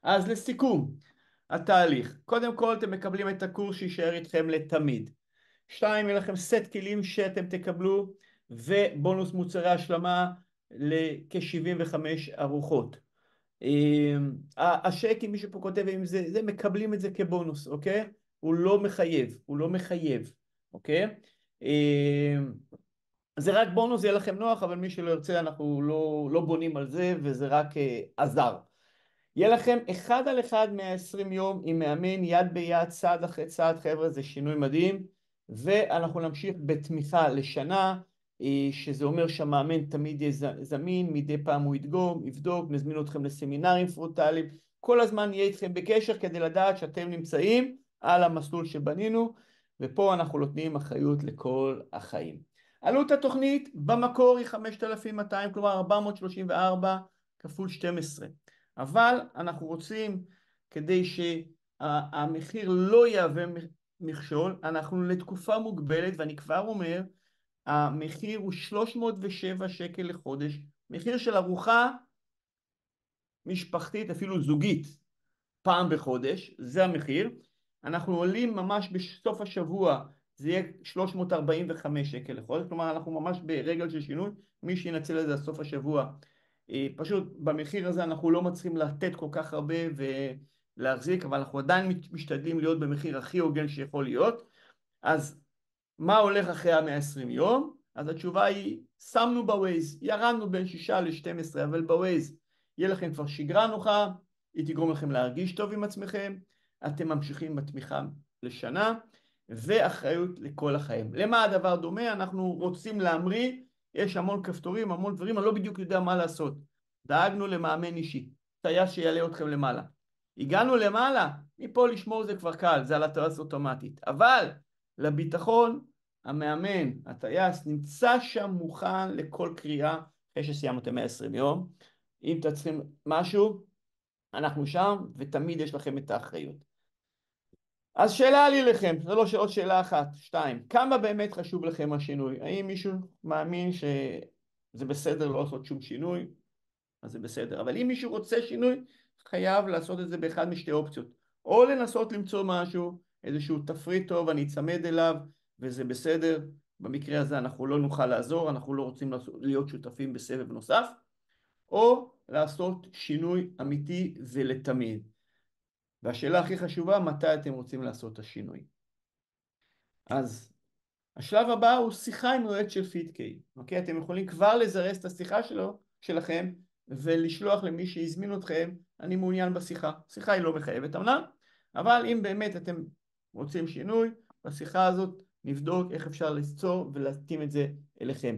אז לסיכום, התהליך. קודם כל אתם מקבלים את הקורס שישאר איתכם לתמיד. 2, יהיה לכם סט כלים שאתם תקבלו, ובונוס מוצרי השלמה לכ-75 ארוחות. השק, אם מישהו פה כותב עם זה, מקבלים את זה כבונוס, אוקיי? הוא לא מחייב, אוקיי? זה רק בונוס, זה יהיה לכם נוח, אבל מי שלא ירצה, אנחנו לא בונים על זה, וזה רק עזר. יהיה לכם 1 על 1 120 יום עם מאמן, יד ביד, צעד אחרי צעד, חבר'ה, זה שינוי מדהים, ואנחנו נמשיך בתמיכה לשנה, שזה אומר שהמאמן תמיד יהיה זמין, מדי פעם הוא ידגום, יבדוק, נזמין אתכם לסמינרים פרונטליים, כל הזמן יהיה איתכם בקשר כדי לדעת שאתם נמצאים על המסלול שבנינו, ופה אנחנו נותנים אחריות לכל החיים. עלות התוכנית במקור היא 5,200, כלומר 434 כפול 12. אבל אנחנו רוצים, כדי שהמחיר לא יהווה מכשול, אנחנו לתקופה מוגבלת, ואני כבר אומר, המחיר הוא 307 שקל לחודש, מחיר של ארוחה משפחתית, אפילו זוגית, פעם בחודש, זה המחיר. אנחנו עולים ממש בסוף השבוע, זה יהיה 345 שקל לחודש, כלומר אנחנו ממש ברגל של שינוי, מי שינצל את זה לסוף השבוע. פשוט במחיר הזה אנחנו לא מצליחים לתת כל כך הרבה ולהחזיק, אבל אנחנו עדיין משתדלים להיות במחיר הכי הוגן שיכול להיות. אז מה הולך אחרי ה-120 יום? אז התשובה היא, שמנו בווייז, ירדנו בין 6 ל-12, אבל בווייז יהיה לכם כבר שגרה נוחה, היא תגרום לכם להרגיש טוב עם עצמכם, אתם ממשיכים בתמיכה לשנה, ואחריות לכל החיים. למה הדבר דומה? אנחנו רוצים להמריא, יש המון כפתורים, המון דברים, אני לא בדיוק יודע מה לעשות. דאגנו למאמן אישי, טייס שיעלה אתכם למעלה. הגענו למעלה, מפה לשמור זה כבר קל, זה על הטייס אוטומטית. אבל לביטחון, המאמן, הטייס, נמצא שם מוכן לכל קריאה, אחרי שסיימנו את 120 יום. אם אתם צריכים משהו, אנחנו שם, ותמיד יש לכם את האחריות. אז שאלה לי לכם, זה לא עוד שאלה אחת, 2, כמה באמת חשוב לכם השינוי? האם מישהו מאמין שזה בסדר לא לעשות שום שינוי? אז זה בסדר, אבל אם מישהו רוצה שינוי, חייב לעשות את זה באחד משתי אופציות. או לנסות למצוא משהו, איזשהו תפריט טוב, אני אצמד אליו, וזה בסדר. במקרה הזה אנחנו לא נוכל לעזור, אנחנו לא רוצים להיות שותפים בסבב נוסף. או לעשות שינוי אמיתי ולתמיד. והשאלה הכי חשובה, מתי אתם רוצים לעשות את השינוי? אז השלב הבא הוא שיחה עם יועץ של פיטקיי. אוקיי? אתם יכולים כבר לזרז את השיחה שלכם, ולשלוח למי שהזמין אתכם, אני מעוניין בשיחה. שיחה היא לא מחייבת אמנם, אבל אם באמת אתם רוצים שינוי, בשיחה הזאת נבדוק איך אפשר ליצור ולהתאים את זה אליכם.